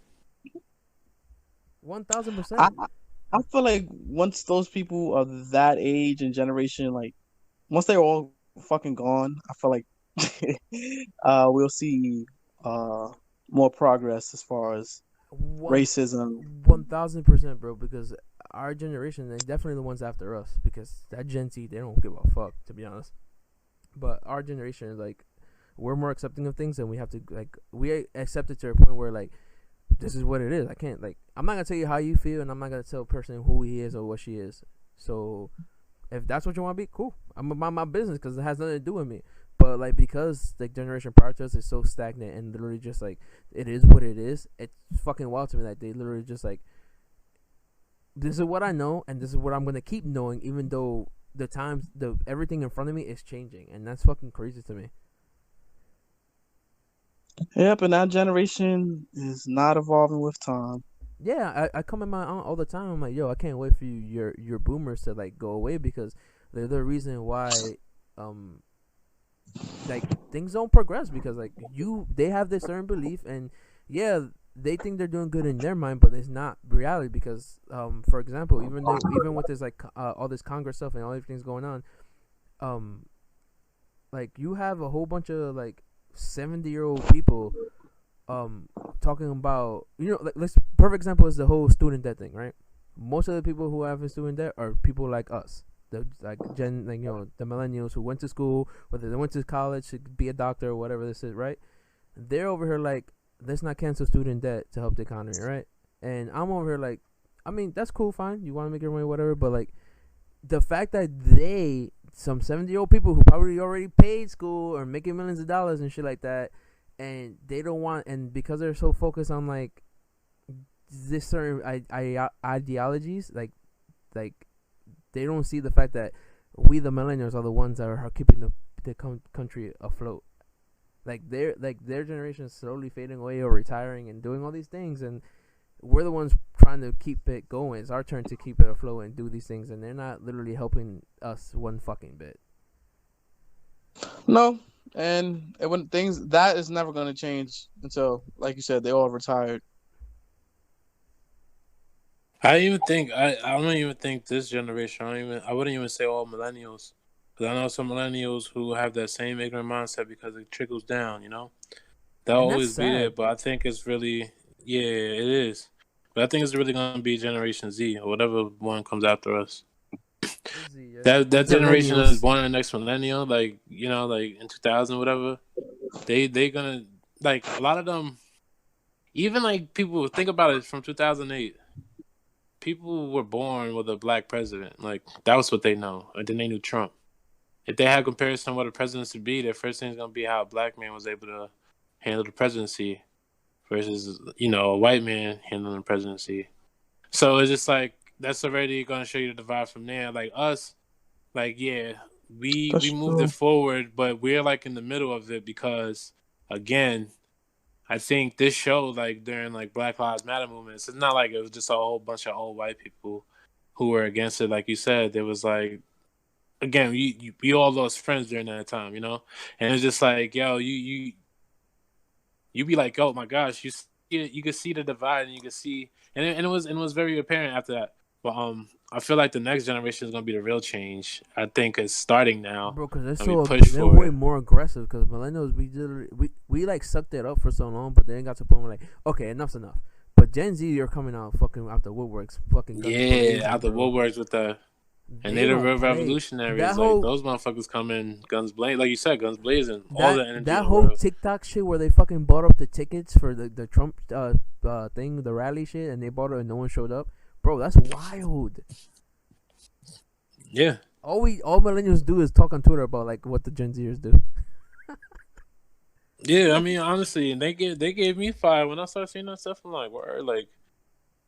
1,000%. I feel like once those people of that age and generation, like once they're all fucking gone, I feel like we'll see more progress as far as racism. 1,000%, bro. Because our generation, and definitely the ones after us, because that Gen Z, they don't give a fuck, to be honest. But our generation is like, we're more accepting of things, and we have to like we accept it to a point where like this is what it is. I can't like I'm not gonna tell you how you feel, and I'm not gonna tell a person who he is or what she is. So If that's what you want to be, cool. I'm about my business because it has nothing to do with me. But like because the generation prior to us is so stagnant and literally just like it is what it is, it's fucking wild to me that they literally just like this is what I know and this is what I'm gonna keep knowing, even though everything in front of me is changing, and that's fucking crazy to me. Yep, and that generation is not evolving with time. Yeah, I come in my aunt all the time. I'm like, yo, I can't wait for your boomers to like go away because they're the reason why like things don't progress because like they have this certain belief and yeah they think they're doing good in their mind but it's not reality because for example even with this like all this Congress stuff and all everything's going on like you have a whole bunch of like 70-year-old people talking about like let's perfect example is the whole student debt thing, right? Most of the people who have a student debt are people like us. The the millennials who went to school, whether they went to college to be a doctor or whatever this is, right? They're over here like, let's not cancel student debt to help the economy, right? And I'm over here like, I mean, that's cool, fine. You want to make your money, whatever. But like, the fact that some 70-year-old people who probably already paid school or making millions of dollars and shit like that, and they don't want, and because they're so focused on like this certain ideologies, like they don't see the fact that we the millennials are the ones that are keeping the country afloat. Like their generation is slowly fading away or retiring and doing all these things, and we're the ones trying to keep it going. It's our turn to keep it afloat and do these things, and they're not literally helping us one fucking bit. No, and when things that is never going to change until, like you said, they all retired. I don't even think this generation. I wouldn't even say all millennials, because I know some millennials who have that same ignorant mindset because it trickles down. They'll always be there, but I think it's really it is. But I think it's really gonna be Generation Z or whatever one comes after us. That generation that is born in the next millennial, like like in 2000, whatever. They gonna like a lot of them. Even like people think about it from 2008. People were born with a black president. Like, that was what they know. And then they knew Trump. If they had comparison of what a presidency would be, their first thing is going to be how a black man was able to handle the presidency versus, a white man handling the presidency. So it's just like, that's already going to show you the divide from there. Like, us, like, yeah, we moved it forward, but we're, like, in the middle of it because, again, I think this show, like during like Black Lives Matter movements, it's not like it was just a whole bunch of old white people who were against it. Like you said, there was like, again, we all lost friends during that time, and it's just like, yo, you be like, oh my gosh, you could see the divide, and you could see, and it was very apparent after that. But I feel like the next generation is gonna be the real change. I think it's starting now, bro. Because they're way more aggressive. Because millennials, we like sucked it up for so long, but then got to the point where like, okay, enough's enough. But Gen Z, you're coming out fucking out the woodworks, fucking out the woodworks with the, and they're the real revolutionaries. Like those motherfuckers come in guns blazing, like you said, guns blazing. All the energy. That whole TikTok shit where they fucking bought up the tickets for the Trump thing, the rally shit, and they bought it and no one showed up. Bro, that's wild. Yeah. All millennials do is talk on Twitter about like what the Gen Zers do. Yeah, I mean, honestly, they gave me fire when I started seeing that stuff. I'm like, word, like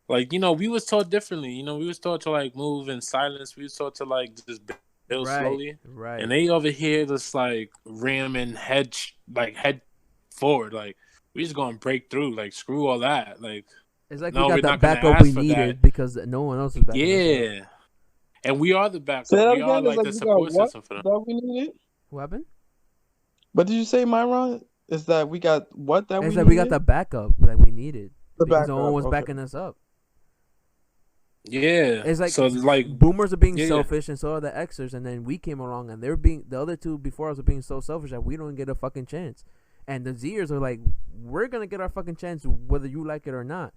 we was taught differently. We was taught to like move in silence. We was taught to like just build slowly. Right. And they over here just like ramming head forward. Like we just gonna break through. Like screw all that. Like. It's like we got that backup we needed because no one else is backing us up. And we are the backup. We are like the support system for them. That we needed? What happened? What did you say, Myron? Is that we got what that we needed? It's like we got the backup that we needed because no one was backing us up. Yeah. It's like, so like boomers are being selfish and so are the Xers, and then we came along and the other two before us are being so selfish that we don't get a fucking chance. And the Zers are like, we're going to get our fucking chance whether you like it or not.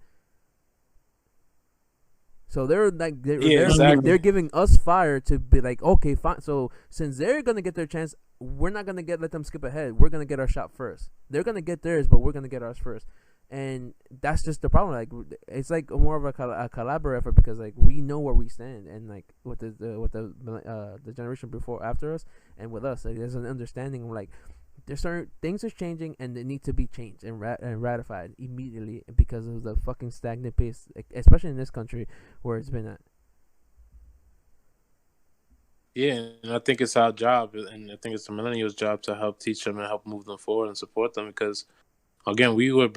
So they're like they're giving us fire to be like, okay, fine. So since they're gonna get their chance, we're not gonna let them skip ahead. We're gonna get our shot first. They're gonna get theirs, but we're gonna get ours first. And that's just the problem. Like, it's like more of a collaborative effort, because like we know where we stand, and like with the generation before after us, and with us, like there's an understanding. Like, there's certain things are changing, and they need to be changed and ratified immediately, because of the fucking stagnant pace, especially in this country where it's been at. Yeah, and I think it's our job, and I think it's the millennials' job to help teach them and help move them forward and support them. Because again, we were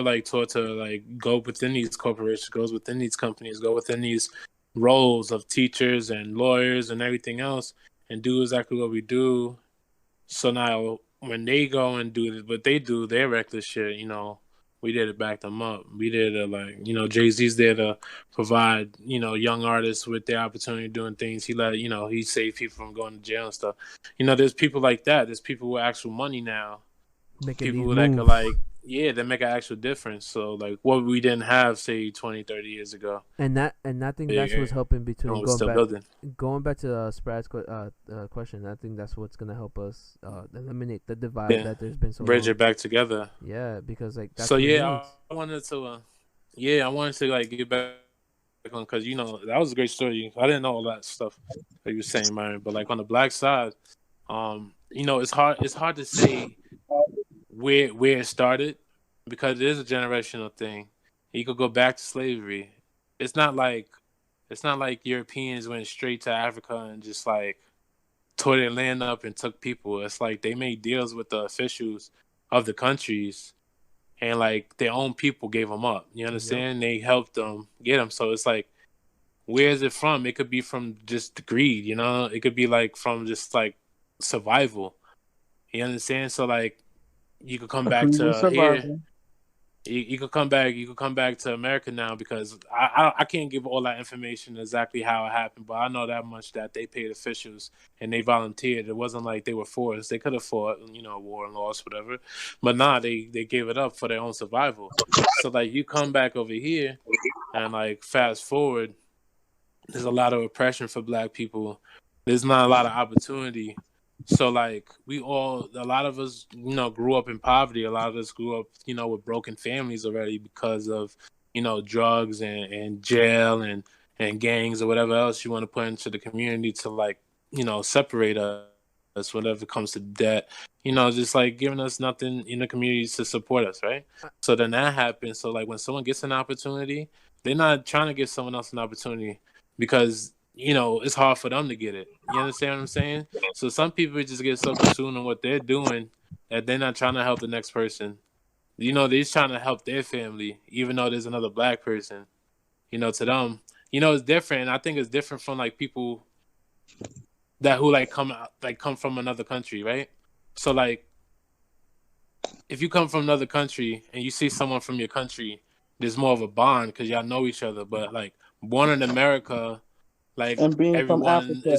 like taught to like go within these corporations, go within these companies, go within these roles of teachers and lawyers and everything else, and do exactly what we do. So now when they go and do what they do, their reckless shit, we there to back them up. We there to Jay-Z's there to provide, young artists with their opportunity doing things. He saved people from going to jail and stuff. There's people like that. There's people with actual money now. Making People these that moves. could they make an actual difference. So like what we didn't have, say 20, 30 years ago. And I think that's what's helping between going back to Sprad's question. I think that's what's gonna help us eliminate the divide that there's been so bridge long. it back together. Yeah, because like that's so what yeah, I wanted to like get back on, because that was a great story. I didn't know all that stuff that you were saying, Myron. But like on the black side, it's hard to say where it started, because it is a generational thing. You could go back to slavery. It's not like Europeans went straight to Africa and just like tore their land up and took people. It's like they made deals with the officials of the countries, and like their own people gave them up. You understand? Yep. They helped them get them. So it's like, where is it from? It could be from just greed, It could be like from just like survival. You understand? So like, you could come back to here. You could come back. You could come back to America now, because I can't give all that information exactly how it happened, but I know that much, that they paid officials and they volunteered. It wasn't like they were forced. They could have fought, war and lost, whatever. But they gave it up for their own survival. So like, you come back over here and like fast forward, there's a lot of oppression for Black people. There's not a lot of opportunity. So like, a lot of us, grew up in poverty. A lot of us grew up, with broken families already, because of, drugs and jail and gangs or whatever else you want to put into the community to like, separate us whenever it comes to debt, just like giving us nothing in the community to support us, right? So then that happens. So like, when someone gets an opportunity, they're not trying to give someone else an opportunity, because it's hard for them to get it. You understand what I'm saying? So some people just get so consumed in what they're doing that they're not trying to help the next person. They're just trying to help their family, even though there's another Black person. To them, it's different. And I think it's different from like people who come from another country, right? So like, if you come from another country and you see someone from your country, there's more of a bond because y'all know each other. But like, born in America, like, and being everyone from Africa,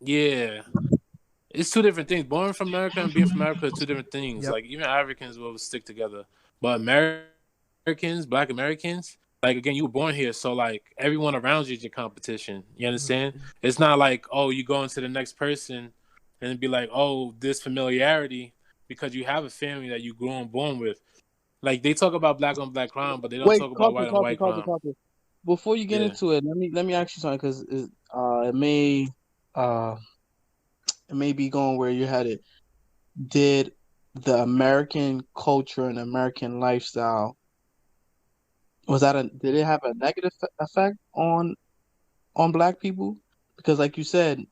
it's two different things. Born from America and being from America are two different things. Yep. Like, even Africans will stick together, but Americans, Black Americans, like, again, you were born here, so like, everyone around you is your competition. You understand? Mm-hmm. It's not like, oh, you go into the next person and be like, oh, this familiarity because you have a family that you grew and born with. Like, they talk about Black on Black crime, but they don't talk about white on white crime. Before you get into it, let me ask you something, because it may be going where you're headed. Did the American culture and American lifestyle, did it have a negative effect on Black people? Because like you said,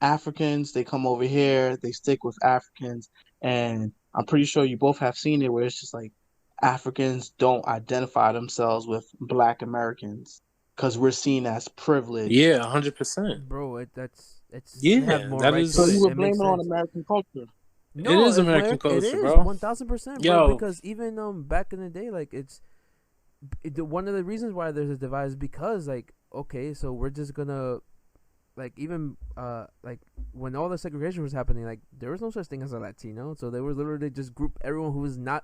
Africans, they come over here, they stick with Africans, and I'm pretty sure you both have seen it where it's just like, Africans don't identify themselves with Black Americans because we're seen as privileged. Yeah, 100%. Bro, it's that is. So you would blame it on American culture. No, it is American culture, bro. 1,000%, bro. Because even back in the day, like, one of the reasons why there's a divide is because, like, okay, so we're just gonna, like, even like, when all the segregation was happening, like, there was no such thing as a Latino, so they were literally just group everyone who's not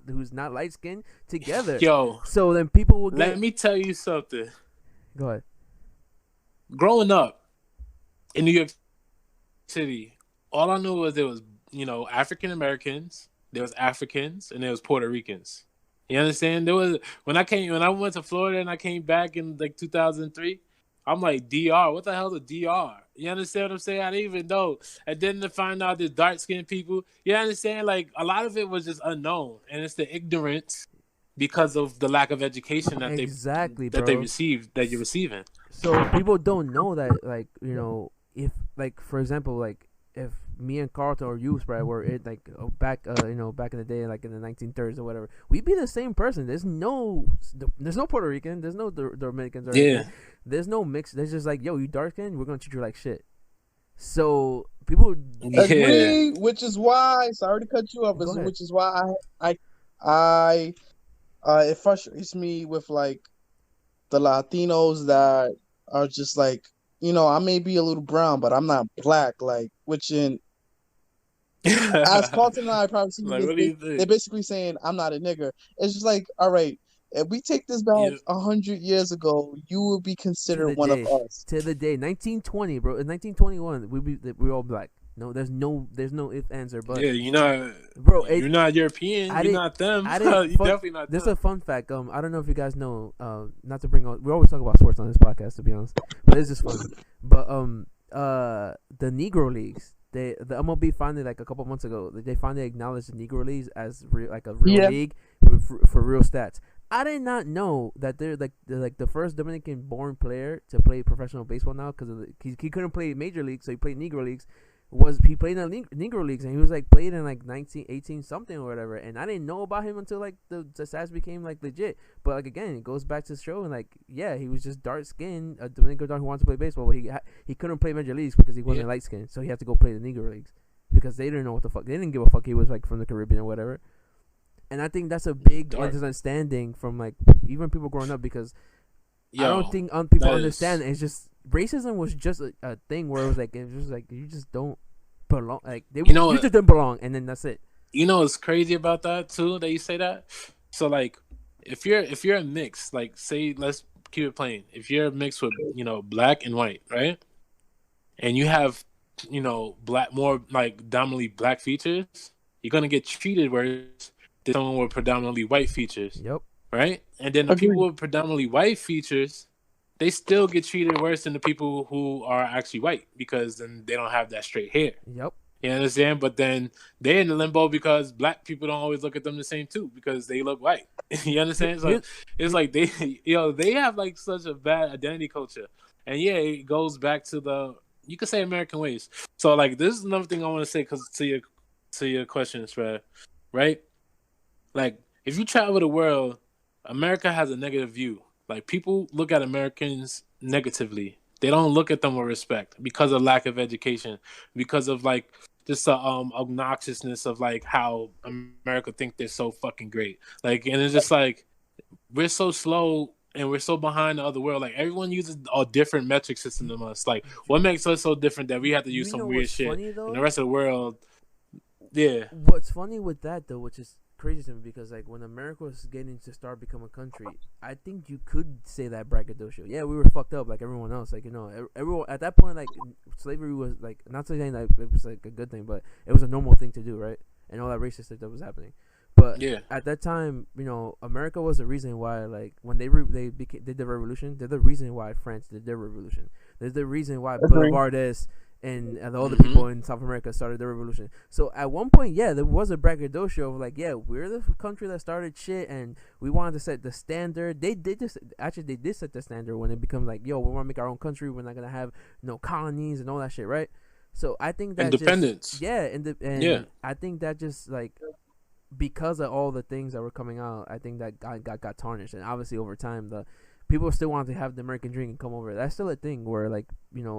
light skinned together. Yo, so then people will let me tell you something. Go ahead. Growing up in New York City, all I knew was there was, African Americans, there was Africans, and there was Puerto Ricans. You understand? There was when I went to Florida and I came back in like 2003. I'm like, DR, what the hell's a DR? You understand what I'm saying? I didn't even know. And then to find out there's dark skinned people, you understand? Like a lot of it was just unknown, and it's the ignorance because of the lack of education that you're receiving. So people don't know that, like, you know, if, like, for example, like, if me and Carlton or you, Sprite, were it like back in the day, like in the 1930s or whatever, we'd be the same person. There's no Puerto Rican, there's no Dominicans or anything. There's no mix. There's just like, yo, you dark skinned, we're gonna treat you like shit. So people agree, which is why, sorry to cut you off, which is why I it frustrates me with like the Latinos that are just like, you know, I may be a little brown, but I'm not black. Like, which as Carlton and I probably see, like, they're basically saying I'm not a nigger. It's just like, all right, if we take this back 100 years ago, you will be considered one of us. To the day, 1920, bro. In 1921, we're all black. No, there's no if, ands, or buts. Yeah, you know, bro, you're not European. You're not them. You're definitely not them. This is a fun fact. I don't know if you guys know. Not to bring on. We always talk about sports on this podcast, to be honest, but it's just fun. But the Negro Leagues, the MLB finally, like a couple months ago, they finally acknowledged the Negro Leagues as a real league for real stats. I did not know that they're the first Dominican-born player to play professional baseball now, because he couldn't play major leagues, so he played Negro Leagues. He played in the Negro Leagues, and he was like played in like 1918 something or whatever, and I didn't know about him until like the stats became like legit. But like, again, it goes back to showing like, yeah, he was just dark skinned, a Dominican who wanted to play baseball, but he couldn't play major leagues because he wasn't light skinned, so he had to go play the Negro Leagues because they didn't know what the fuck, they didn't give a fuck he was like from the Caribbean or whatever. And I think that's a big understanding from like even people growing up, because I don't think people understand. It's just racism was just a thing where it was like you just don't belong. Like you just don't belong, and then that's it. You know what's crazy about that too? That you say that. So like, if you're a mix, like say let's keep it plain. If you're a mix with black and white, right, and you have more like dominantly black features, you're gonna get treated worse than someone with predominantly white features. Yep. Right, and then the people with predominantly white features, they still get treated worse than the people who are actually white, because then they don't have that straight hair. Yep. You understand? But then they're in the limbo because black people don't always look at them the same too, because they look white. You understand? So it's like they have like such a bad identity culture, and it goes back to you could say American ways. So like this is another thing I want to say, because to your questions, right? Like if you travel the world, America has a negative view. Like people look at Americans negatively. They don't look at them with respect because of lack of education, because of like just the obnoxiousness of like how America think they're so fucking great. Like, and it's just like we're so slow and we're so behind the other world. Like everyone uses a different metric system than us. Like what makes us so different that we have to use some weird shit, and the rest of the world, What's funny with that though, which is crazy to me, because like when America was getting to start become a country, I think you could say that braggadocio. Yeah, we were fucked up like everyone else. Like everyone at that point, like slavery was like, not saying that it was like a good thing, but it was a normal thing to do, right? And all that racist stuff that was happening. But at that time, America was the reason why, like when they did the revolution, they're the reason why France did their revolution. There's the reason why Bolivares and the other people in South America started the revolution. So at one point, there was a braggadocio of like, we're the country that started shit, and we wanted to set the standard. They did set the standard when it becomes like, we want to make our own country. We're not gonna have no colonies and all that shit, right? So I think that independence, I think that just like, because of all the things that were coming out, I think that got tarnished, and obviously over time people still want to have the American dream and come over. That's still a thing where, like,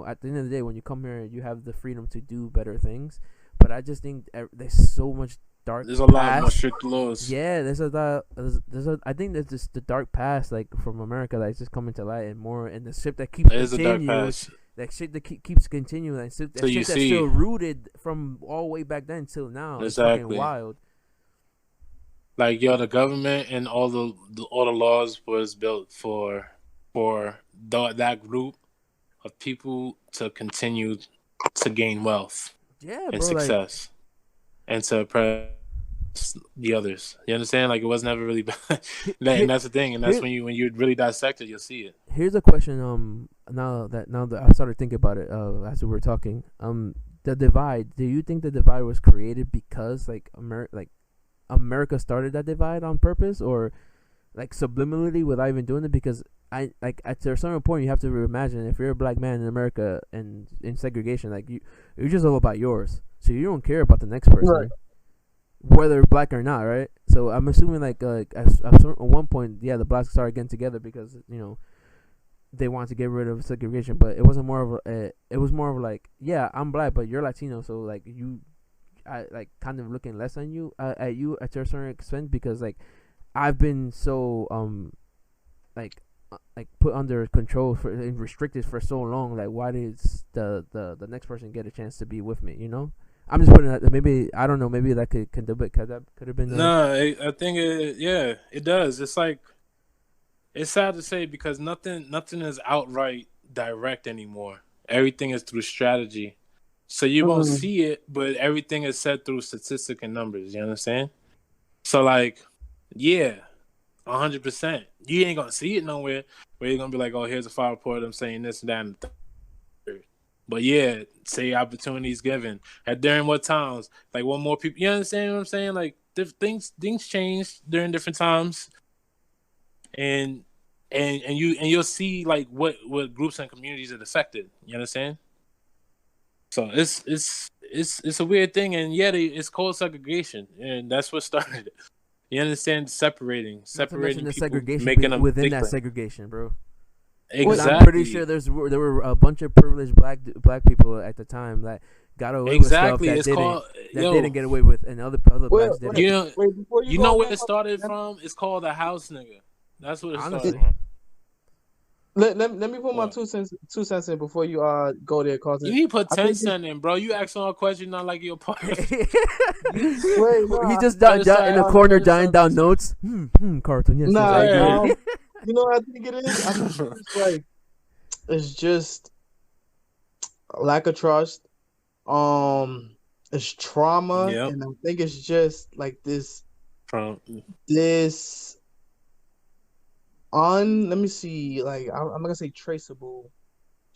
at the end of the day, when you come here, you have the freedom to do better things. But I just think there's so much dark. There's a lot more strict laws. Yeah, I think there's just the dark past, like from America, that's just coming to light and more, and the ship that keeps continuing. That shit that keeps continuing. That shit that's still rooted from all the way back then till now. Exactly. It's fucking wild. Like the government and all the laws was built for that group of people to continue to gain wealth and success, and to oppress the others. You understand? Like it was never really bad. And that's the thing. And that's when you really dissect it, you'll see it. Here's a question. Now that I started thinking about it, as we were talking, the divide. Do you think the divide was created because America started that divide on purpose, or like subliminally without even doing it? Because at a certain point you have to imagine, if you're a black man in America and in segregation, like you're just all about yours, so you don't care about the next person, right, whether black or not, right? So I'm assuming at one point, yeah, the blacks started getting together because they wanted to get rid of segregation, but it wasn't more of it was more of like, yeah, I'm black, but you're Latino, so like I like kind of looking less on you at you at a certain extent, because like I've been so like put under control and restricted for so long. Like, why did the next person get a chance to be with me? I'm just putting that. Maybe I don't know. Maybe that could have been. No, I think it does. It's like, it's sad to say, because nothing is outright direct anymore. Everything is through strategy. So you won't see it, but everything is set through statistic and numbers. You understand? So like, yeah, 100%. You ain't gonna see it nowhere where you're gonna be like, oh, here's a file report. I'm saying this and that and the third. But yeah, say opportunities given at during what times, like what more people. You understand what I'm saying? Like things change during different times, and you'll see like what groups and communities it affected. You understand? So it's a weird thing, and yet it's called segregation, and that's what started it. You understand? Separating the people, segregation, making them within that segregation, bro. Exactly. I'm pretty sure there were a bunch of privileged black people at the time that got away with stuff that didn't get away with, and other blacks didn't. You know where it started from? It's called a house nigga. That's what it started from. Let me put my 2 cents in before you go there, Carlton. You need to put 10 cents in, bro. You asking all questions not like your part. He just in the corner jotting down notes. Carlton, yes. Nah, you know what I think it is? I think it's like, it's just lack of trust. It's trauma, and I think it's just like this. Let me see, like I'm not gonna say traceable,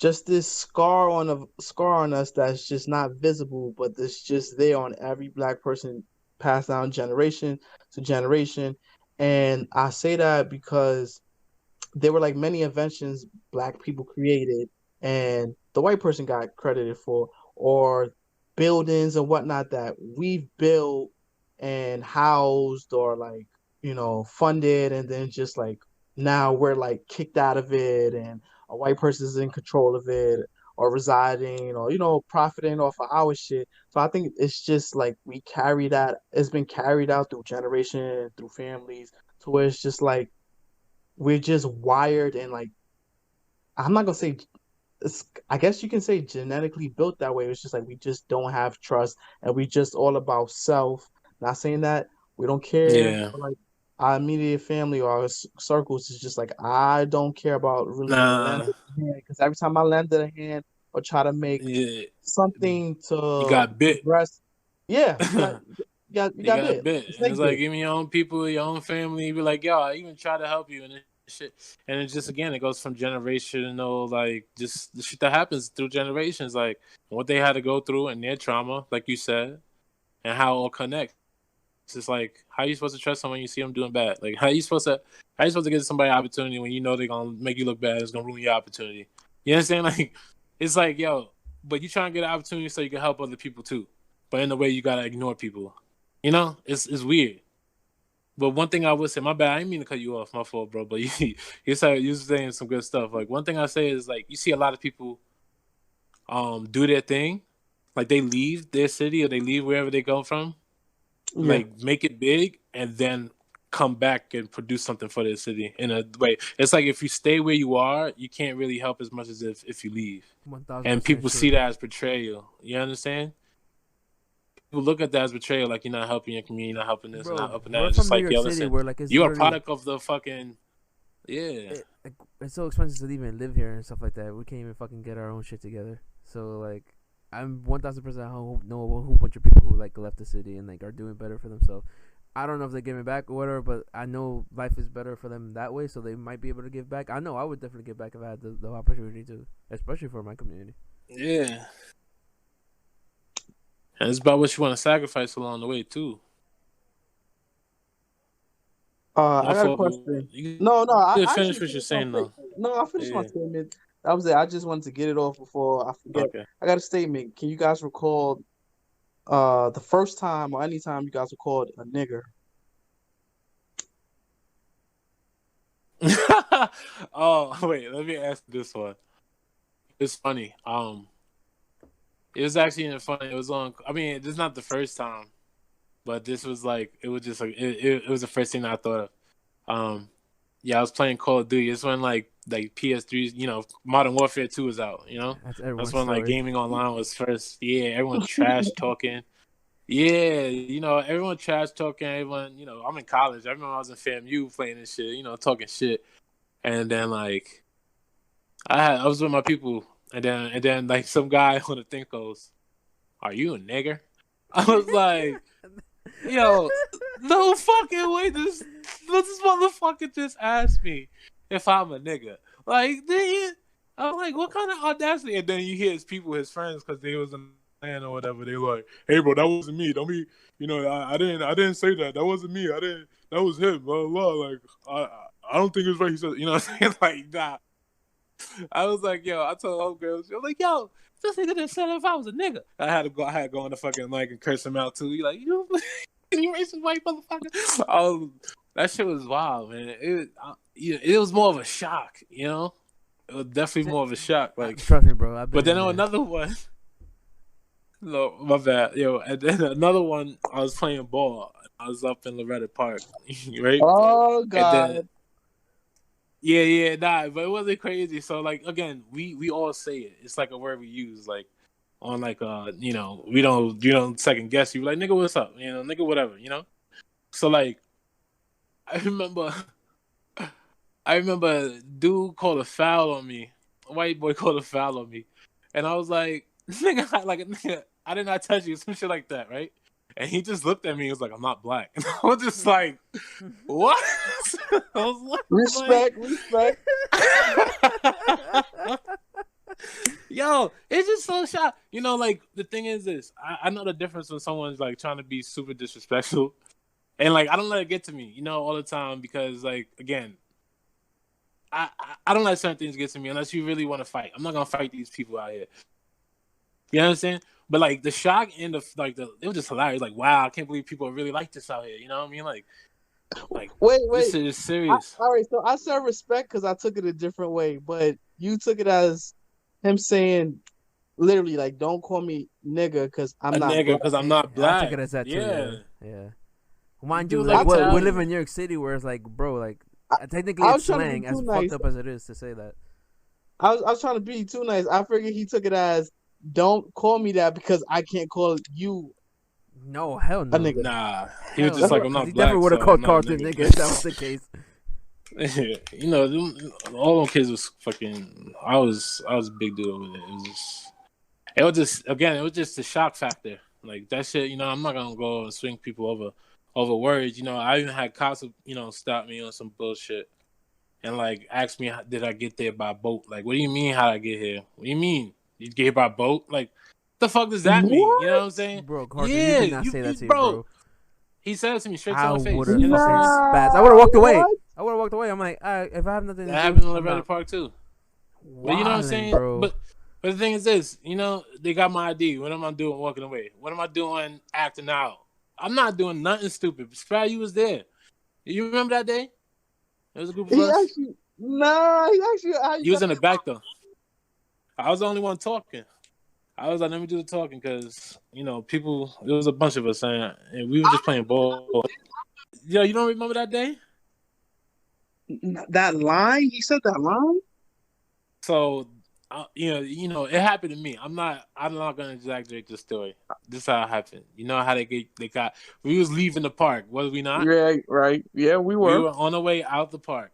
just this scar on us that's just not visible, but it's just there on every black person, passed down generation to generation. And I say that because there were like many inventions black people created and the white person got credited for, or buildings and whatnot that we've built and housed, or like funded, and then just like now we're like kicked out of it, and a white person is in control of it, or residing, or profiting off of our shit. So I think it's just like we carry that. It's been carried out through generation, through families, to where it's just like we're just wired, and like I'm not gonna say, I guess you can say genetically built that way. It's just like we just don't have trust, and we just all about self. Not saying that we don't care for like our immediate family or our circles. Is just like I don't care about really lending a hand, because every time I lended a hand or try to make something to you got bit. Progress, you got bit. It's like, give me your own people, your own family. You be like, yo, I even try to help you, and shit. And it's just, again, it goes from generational, like just the shit that happens through generations, like what they had to go through and their trauma, like you said, and how it all connects. It's just like, how are you supposed to trust someone you see them doing bad? Like, how are you supposed to give somebody an opportunity when you know they're gonna make you look bad? It's gonna ruin your opportunity. You understand? Like, it's like, yo, but you trying to get an opportunity so you can help other people too. But in a way, you gotta ignore people. It's weird. But one thing I would say, my bad, I didn't mean to cut you off, my fault, bro. But you're saying some good stuff. Like, one thing I say is, like, you see a lot of people do their thing, like they leave their city or they leave wherever they go from, like make it big, and then come back and produce something for their city in a way. It's like, if you stay where you are, you can't really help as much as if you leave. And people see that as betrayal. You understand? People look at that as betrayal, like you're not helping your community, you're not helping this, not helping that. It's just like, yo, listen, you're a product of the fucking, it's so expensive to even live here and stuff like that. We can't even fucking get our own shit together. So like, I'm 1000% know a whole bunch of people who like left the city and like are doing better for themselves. I don't know if they give me back or whatever, but I know life is better for them that way, so they might be able to give back. I know I would definitely give back if I had the opportunity to, especially for my community. Yeah. And it's about what you want to sacrifice along the way too. I got a question. No, I finish actually what you're saying though. No, I finished my statement. That was it. I just wanted to get it off before I forget. Okay. I got a statement. Can you guys recall the first time or any time you guys were called a nigger? Oh wait, let me ask this one. It's funny. It was actually funny. It was on. I mean, this is not the first time, but this was like it was just like it was the first thing I thought of. Yeah, I was playing Call of Duty. It's when like PS3, Modern Warfare 2 was out. That's when like gaming online was first. Yeah, everyone trash talking. Yeah, everyone trash talking. Everyone, I'm in college. I remember I was in FAMU playing this shit. Talking shit, and then like I was with my people, and then like some guy on the thing goes, "Are you a nigger?" I was like, "Yo, no fucking way! This motherfucker just asked me if I'm a nigga." Like, I'm like, what kind of audacity? And then you hear his people, his friends, because they was in or whatever, they like, "Hey bro, that wasn't me. Don't be, I didn't say that. That wasn't me. That was him. Blah blah. Like, I don't think it's right." He said, what I'm saying? Like, nah. I was like, yo, I told homegirls, I'm like, yo, this nigga just said if I was a nigga. I had to go on the fucking mic and curse him out too. He like, you racist white motherfucker. Oh, that shit was wild, man. It was more of a shock, It was definitely more of a shock. Like, trust me, bro. But then on another one. No, my bad. Yo, and then another one, I was playing ball. I was up in Loretta Park, right? Oh, God. Nah, but it wasn't crazy. So, like, again, we all say it. It's like a word we use, like, on, like, we don't second guess you. Like, nigga, what's up? Nigga, whatever, So, like, I remember dude called a foul on me. A white boy called a foul on me. And I was like, nigga, I did not touch you, some shit like that, right? And he just looked at me and was like, "I'm not black." And I was just like, what? I was like, respect. Yo, it's just so shocked. Like, the thing is this. I know the difference when someone's like trying to be super disrespectful. And like, I don't let it get to me, all the time, because like, again, I don't let certain things get to me unless you really want to fight. I'm not gonna fight these people out here. You know what I'm saying? But like the shock and it was just hilarious. Like, wow, I can't believe people really like this out here. You know what I mean? Like wait, this is serious. All right, so I said respect because I took it a different way, but you took it as him saying, literally, like, don't call me nigga because I'm not nigga because I'm not black. I took it as that too. Yeah. Mind you, like, we live in New York City, where it's like, bro, like, technically it's slang, as fucked up as it is to say that. I was trying to be too nice. I figured he took it as, don't call me that because I can't call you. No, hell no. A nigga. Nah, he was just like, I'm not he black. He definitely would have called Carlton nigga if that was the case. All them kids was fucking. I was a big dude over there. It was just the shock factor. Like that shit. I'm not gonna go and swing people over words. I even had cops, stop me on some bullshit and like ask me, did I get there by boat? Like, what do you mean? How did I get here? What do you mean? You get here by boat? Like, what the fuck does that mean? You know what I'm saying? Bro, Carlton, you did not say that to you, bro. He said it to me straight to my face. I would have walked away. I'm like, if I have nothing to do, that happened in Loretta Park too. But you know what I'm saying? Bro. But the thing is this, they got my ID. What am I doing walking away? What am I doing acting out? I'm not doing nothing stupid. Sprat, you was there. You remember that day? There was a group of us. He was in the back though. I was the only one talking. I was like, let me do the talking because, people, there was a bunch of us saying, and we were just playing ball. Yo, you don't remember that day? That line? He said that line? So, it happened to me. I'm not going to exaggerate the story. This is how it happened. You know how we was leaving the park, was we not? Yeah, right. Yeah, we were. We were on the way out the park.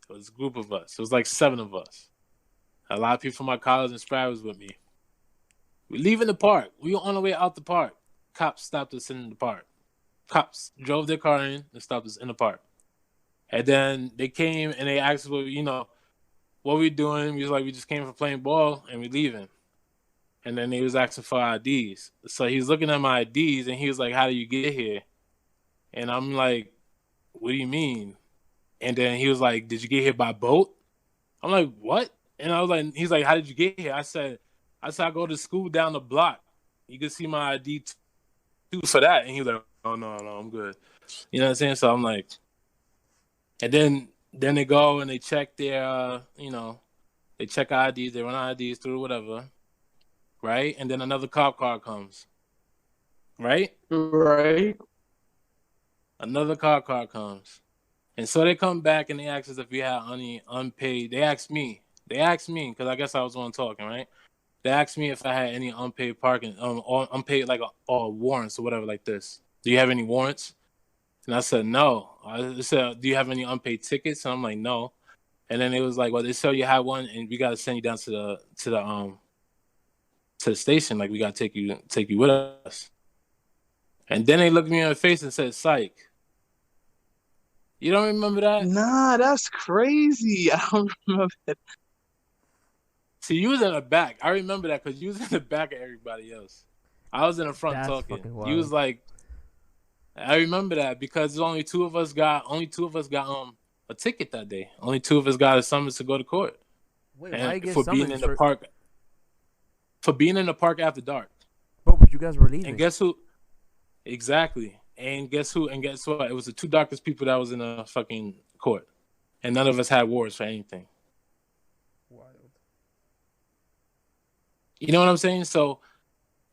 It was a group of us. It was like 7 of us. A lot of people from my college and Sprat was with me. We leaving the park. We were on the way out the park. Cops stopped us in the park. Cops drove their car in and stopped us in the park. And then they came and they asked us, what we doing. We was like, we just came for playing ball and we leaving. And then they was asking for IDs. So he was looking at my IDs and he was like, how do you get here? And I'm like, what do you mean? And then he was like, did you get here by boat? I'm like, what? And I was like, he's like, how did you get here? I said, I go to school down the block. You can see my ID too for that. And he was like, oh, no, I'm good. You know what I'm saying? So I'm like, and then they go and they check their, they check IDs. They run IDs through whatever. Right? And then another cop car comes. Right? Right. Another cop car comes. And so they come back and they ask us if we had any unpaid. They asked me, because I guess I was on talking, right? They asked me if I had any unpaid parking, or unpaid, or warrants or whatever like this. Do you have any warrants? And I said, no. I said, do you have any unpaid tickets? And I'm like, no. And then it was like, well, they said you had one and we got to send you down to the station. Like, we got to take you with us. And then they looked me in the face and said, psych. You don't remember that? Nah, that's crazy. I don't remember that. See, you was in the back. I remember that because you was in the back of everybody else. I was in the front talking. You was like, I remember that because only two of us got a ticket that day. Only two of us got a summons to go to court. Wait, why you get for being in the park? For being in the park after dark. But you guys were leaving. And guess who? Exactly. And guess who? And guess what? It was the two darkest people that was in the fucking court, and none of us had warrants for anything. Wild. You know what I'm saying? So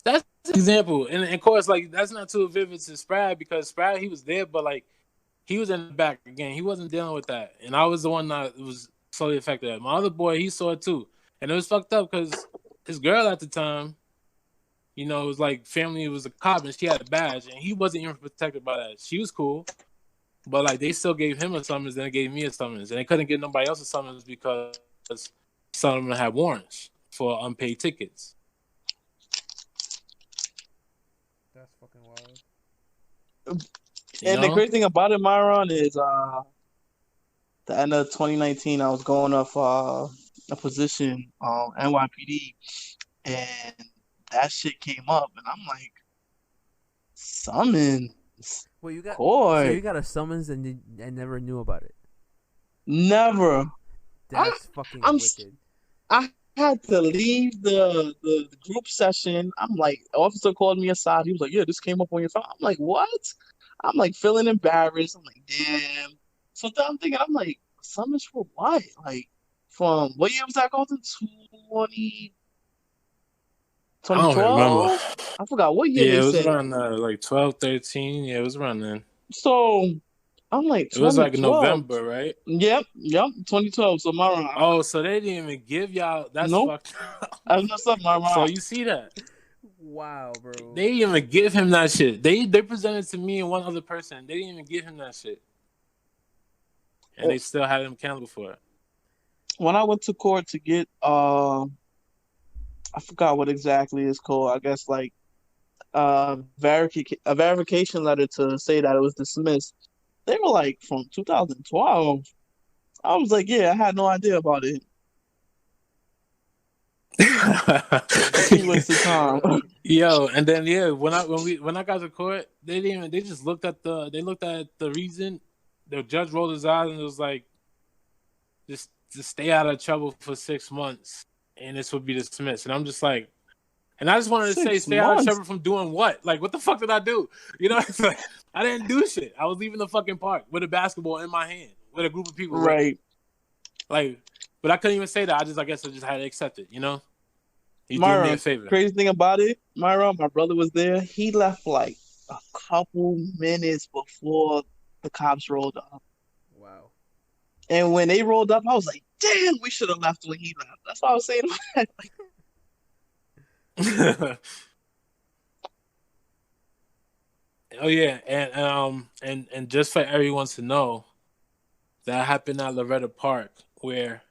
that's an example. And of course, like, that's not too vivid to Sprad because Sprad, he was there, but like he was in the back again. He wasn't dealing with that. And I was the one that was slowly affected. My other boy, he saw it too. And it was fucked up because his girl at the time, it was like family was a cop and she had a badge and he wasn't even protected by that. She was cool. But like they still gave him a summons and they gave me a summons. And they couldn't get nobody else a summons because some of them had warrants for unpaid tickets. That's fucking wild. And the great thing about it, Myron, is the end of 2019, I was going up for a position on NYPD, and that shit came up, and I'm like, summons. Well, you got court. So you got a summons and I never knew about it. Never. That's fucking wicked. I had to leave the group session. I'm like, the officer called me aside. He was like, yeah, this came up on your phone. I'm like, what? I'm like feeling embarrassed. I'm like, damn. So then I'm thinking, I'm like, summons for what? Like, from what year was that called? 2012? I don't remember. I forgot what year it they was said. around like 12, 13. Yeah, it was around then. So I'm like, it was like November, right? Yep, 2012. So Myron. Oh, so they didn't even give y'all. That's fucked up. That's messed up, Myron. So you see that? Wow, bro. They didn't even give him that shit. They presented to me and one other person. They didn't even give him that shit, and they still had him accountable for it. When I went to court to get I forgot what exactly it's called. I guess like a verification letter to say that it was dismissed. They were like from 2012. I was like, yeah, I had no idea about it. Wasted time. Yo, and then when I got to court, they just looked at the reason. The judge rolled his eyes and it was like, just stay out of trouble for 6 months and this would be dismissed. And I'm just like, and I just wanted to say, stay out of trouble from doing what? Like, what the fuck did I do? It's like, I didn't do shit. I was leaving the fucking park with a basketball in my hand with a group of people. Right. Like, but I couldn't even say that. I guess I just had to accept it, You Myron, doing me a favor. Crazy thing about it, Myron, my brother was there. He left like a couple minutes before the cops rolled up. Wow. And when they rolled up, I was like, damn, we should have left when he left. That's what I was saying. Oh yeah, and just for everyone to know, that happened at Loretta Park, where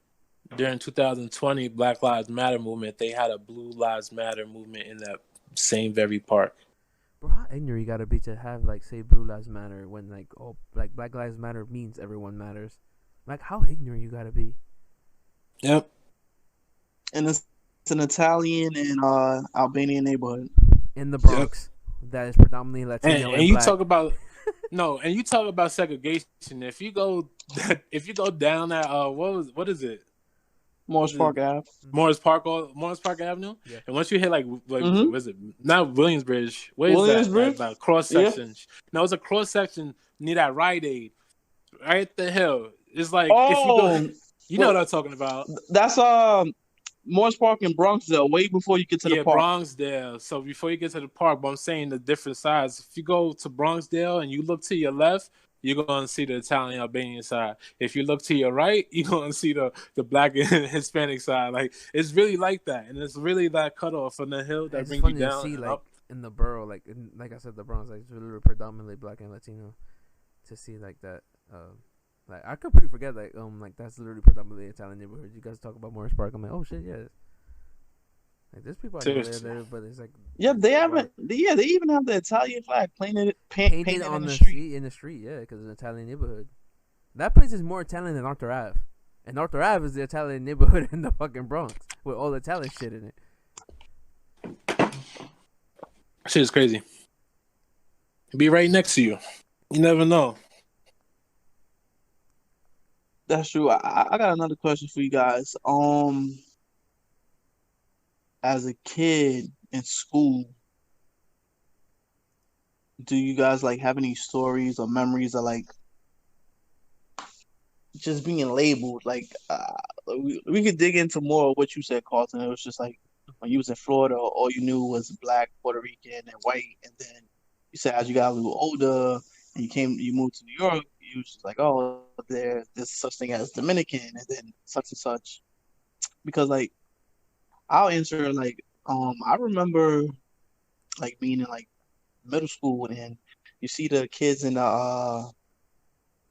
during 2020 Black Lives Matter movement, they had a Blue Lives Matter movement in that same very park. Bro, how ignorant you gotta be to have like say Blue Lives Matter when like like Black Lives Matter means everyone matters. Like how ignorant you gotta be. Yep. And it's an Italian and Albanian neighborhood In the Bronx, that is predominantly Latino and you Black. talk about and you talk about segregation. If you go down that what is it? Morris Park Ave. Morris Park Avenue. Yeah. And once you hit what is it? Not Williamsbridge. Where is Williamsbridge? that cross section? Yeah. No, it's a cross section near that Rite Aid, right at the hill. It's like if you go, you know what I'm talking about. That's Morris Park in Bronxdale, way before you get to the park. Yeah, Bronxdale. So before you get to the park, but I'm saying the different sides. If you go to Bronxdale and you look to your left, you're going to see the Italian Albanian side. If you look to your right, you're going to see the Black and Hispanic side. Like, it's really like that. And it's really that cutoff from the hill that brings you down. To see, and like, up. In the borough, like I said, the Bronx, like, it's really predominantly Black and Latino. To see, like, that, like, I completely forget, like, that's literally predominantly Italian neighborhood. You guys talk about Morris Park, I'm like, oh, shit, yeah. Like, there's people out there, but it's like... Yeah, they haven't... Yeah, they even have the Italian flag painted on the street. In the street, yeah, because it's an Italian neighborhood. That place is more Italian than Arthur Ave. And Arthur Ave is the Italian neighborhood in the fucking Bronx with all the Italian shit in it. Shit is crazy. Be right next to you. You never know. That's true. I got another question for you guys. As a kid in school, do you guys like have any stories or memories of like just being labeled? Like we could dig into more of what you said, Carlton. It was just like when you was in Florida, all you knew was Black, Puerto Rican, and white. And then you said as you got a little older and you moved to New York, you was just like, oh, there's such thing as Dominican, and then such and such. Because like I'll answer like I remember like being in like middle school and you see the kids in the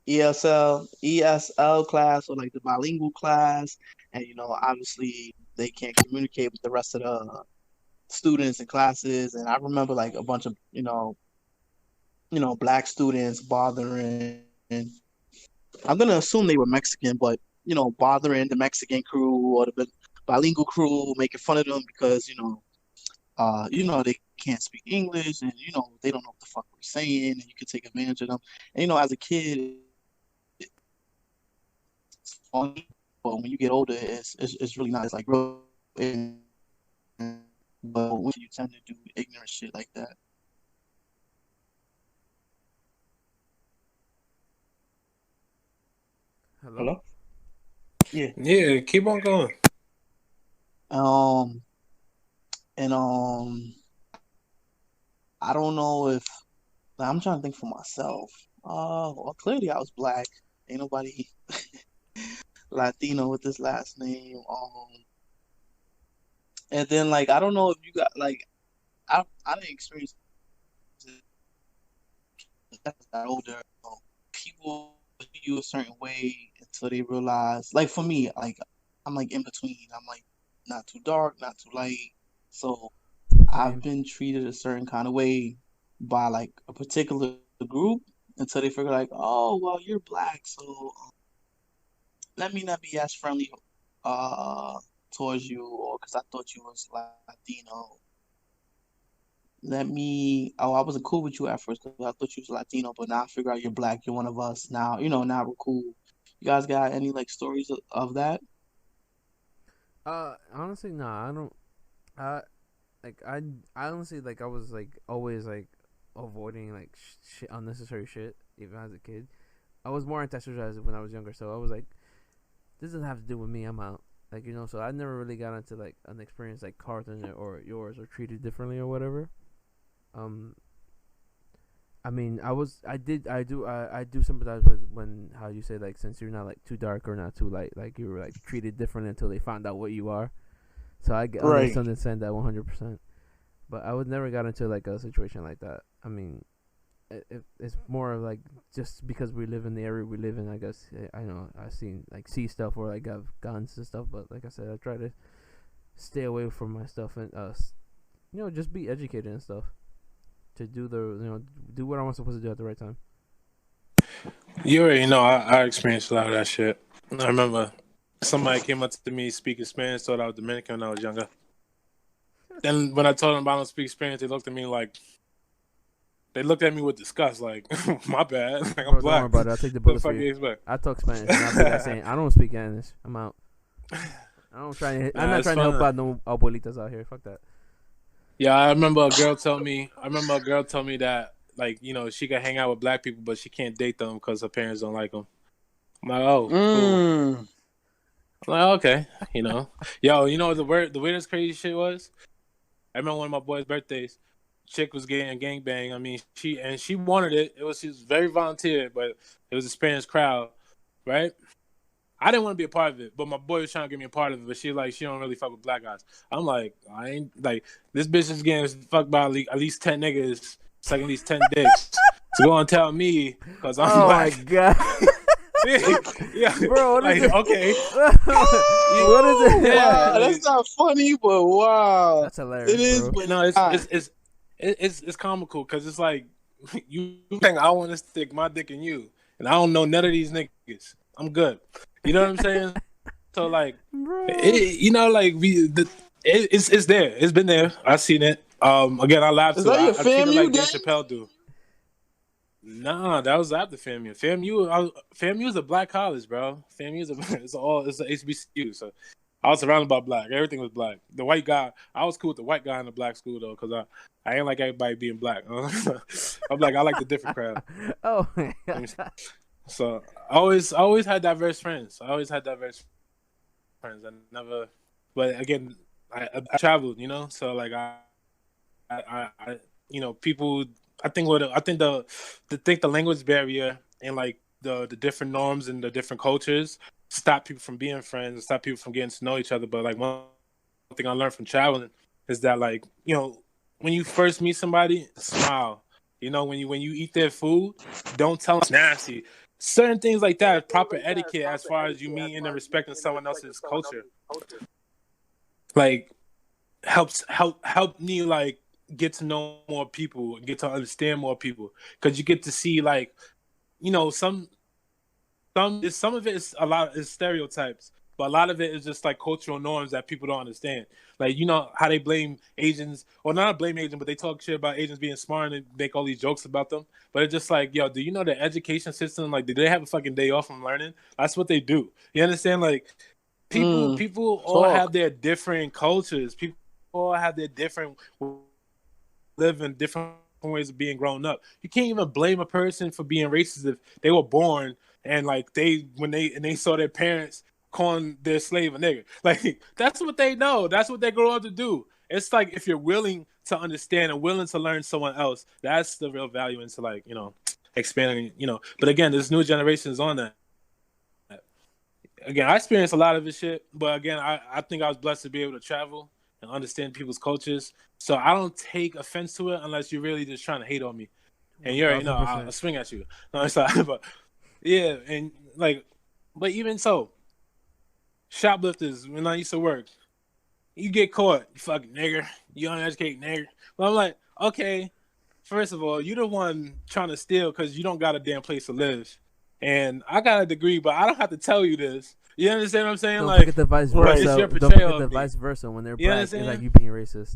ESL class or like the bilingual class, and obviously they can't communicate with the rest of the students and classes. And I remember like a bunch of Black students bothering, and I'm gonna assume they were Mexican, but bothering the Mexican crew or the bilingual crew, making fun of them because they can't speak English, and they don't know what the fuck we're saying, and you can take advantage of them. And as a kid, it's funny, but when you get older, it's really not. It's like real, but when you tend to do ignorant shit like that. Hello? Yeah, keep on going. And I don't know if I'm trying to think for myself. Well, clearly I was Black. Ain't nobody Latino with this last name. And then like I don't know if you got like I didn't experience it as I got older. People view you a certain way until they realize. Like for me, like I'm like in between. I'm like not too dark, not too light. So I've been treated a certain kind of way by like a particular group until they figure like, oh, well, you're Black, so let me not be as friendly towards you, or because I thought you was Latino. I wasn't cool with you at first because I thought you was Latino, but now I figure out you're Black, you're one of us. Now, now we're cool. You guys got any like stories of that? Honestly, nah, I don't. I honestly like I was like always like avoiding like unnecessary shit even as a kid. I was more antisocial when I was younger, so I was like, this doesn't have to do with me. I'm out. Like so I never really got into like an experience like Carlton or yours or treated differently or whatever. I mean, I do sympathize with when how you say like since you're not like too dark or not too light, like you were like treated different until they found out what you are. So I understand that 100%. But I would never got into like a situation like that. I mean, it's more of like just because we live in the area we live in. I guess I know I've seen like see stuff where like have guns and stuff, but like I said, I try to stay away from my stuff and just be educated and stuff to do do what I'm supposed to do at the right time. You already know I experienced a lot of that shit. I remember somebody came up to me speaking Spanish, thought I was Dominican when I was younger. Then when I told them I don't speak Spanish, they looked at me with disgust, like, my bad. Like, I'm black. Don't worry about it. I'll take the bullet for you. I talk Spanish. And I'll be like saying, I don't speak Spanish. I'm out. I'm not trying to help out no abuelitas out here. Fuck that. Yeah, I remember a girl told me that, like, she can hang out with black people, but she can't date them because her parents don't like them. I'm like, oh, cool. I'm like, okay, Yo, the weirdest crazy shit was? I remember one of my boys' birthdays. Chick was getting gangbang. I mean, she wanted it. She was very volunteer, but it was a Spanish crowd, right? I didn't want to be a part of it, but my boy was trying to get me a part of it. But she don't really fuck with black guys. I'm like, I ain't like this bitch is getting fucked by at least 10 niggas, sucking at least 10 dicks. To go and tell me because I'm black. Oh my god. Yeah, bro, what is it? Okay. What is it? Yeah, wow, that's not funny, but wow, that's hilarious. It is, bro. but no, it's comical because it's like you think I want to stick my dick in you, and I don't know none of these niggas. I'm good. You know what I'm saying? So like, it's there. It's been there. I've seen it. Again, I laughed. Is that your FAMU like Dave Chappelle do. Nah, that was after FAMU. FAMU is a black college, bro. FAMU is it's a HBCU. So I was surrounded by black. Everything was black. The white guy, I was cool with the white guy in the black school though, because I ain't like everybody being black. I'm like, I like the different crowd. Oh. So I always had diverse friends. I never, but again, I traveled, So like I people. I think the language barrier and like the different norms and the different cultures stop people from being friends and stop people from getting to know each other. But like one thing I learned from traveling is that like when you first meet somebody, smile. When you eat their food, don't tell them it's nasty. Certain things like that, proper etiquette as far as you meeting and respecting someone else's culture, like help me like get to know more people and get to understand more people, because you get to see like some of it is is stereotypes, but a lot of it is just like cultural norms that people don't understand. Like how they blame Asians, or not blame Asians, but they talk shit about Asians being smart and make all these jokes about them. But it's just like, yo, do you know the education system? Like, do they have a fucking day off from learning? That's what they do. You understand? Like, people all have their different cultures. People all have their different living, different ways of being grown up. You can't even blame a person for being racist if they were born and like when they saw their parents calling their slave a nigger. Like, that's what they know. That's what they grow up to do. It's like, if you're willing to understand and willing to learn someone else, that's the real value into like, expanding, But again, this new generation is on that. Again, I experienced a lot of this shit, but again, I think I was blessed to be able to travel and understand people's cultures. So I don't take offense to it unless you're really just trying to hate on me. And you already know I'll swing at you. No, it's not, but yeah, and like, but even so, shoplifters, when I used to work, you get caught, you fucking nigger, you uneducated nigger. Well, I'm like, okay, first of all, you the one trying to steal because you don't got a damn place to live. And I got a degree, but I don't have to tell you this. You understand what I'm saying? Don't like, forget the vice versa. It's your don't forget the vice versa. When they're black, it's like you being racist.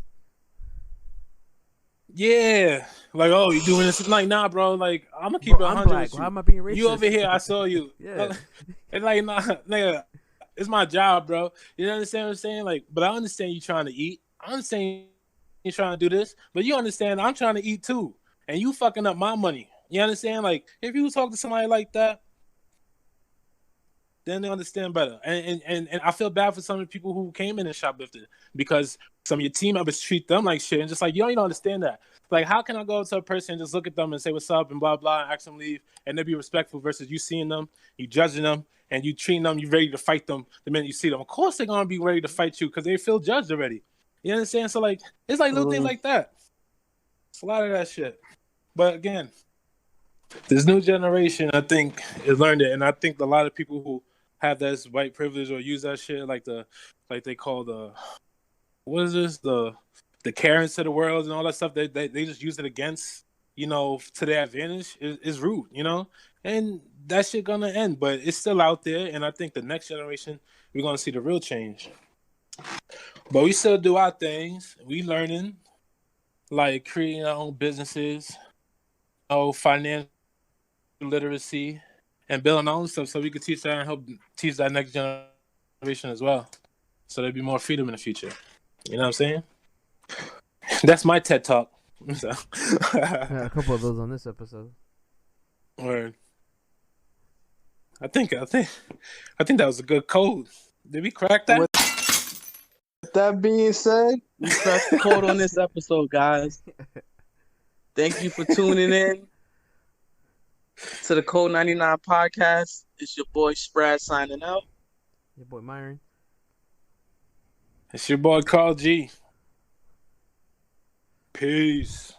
Yeah. Like, oh, you doing this? Like, nah, bro. Like, I'm going to keep it 100 black. with you. Why am I being racist? You over here, I saw you. Yeah. And like, nah, nigga, it's my job, bro. You understand what I'm saying? Like, but I understand you trying to eat. I understand you trying to do this. But you understand I'm trying to eat too. And you fucking up my money. You understand? Like, if you talk to somebody like that, then they understand better. And I feel bad for some of the people who came in and shoplifted, because some of your team members treat them like shit and just like, you don't understand that. Like, how can I go to a person and just look at them and say what's up and blah, blah, and ask them to leave, and they be respectful, versus you seeing them, you judging them, and you treating them, you ready to fight them the minute you see them. Of course they're going to be ready to fight you because they feel judged already. You understand? So, like, it's like little things like that. It's a lot of that shit. But again, This new generation, I think, is learned it, and I think a lot of people who have that white privilege or use that shit like they call what is this the Karens to the world and all that stuff. They just use it against to their advantage is rude, and that shit gonna end. But it's still out there, and I think the next generation we're gonna see the real change. But we still do our things. We learning, like creating our own businesses, financial literacy, and building our own stuff so we could teach that and help teach that next generation as well. So there'd be more freedom in the future. You know what I'm saying? That's my TED Talk. So. Yeah, a couple of those on this episode. Word. I think that was a good code. Did we crack that? With that being said, we cracked the code on this episode, guys. Thank you for tuning in to the Code 99 podcast. It's your boy Sprad signing out. Your boy Myron. It's your boy Carl G. Peace.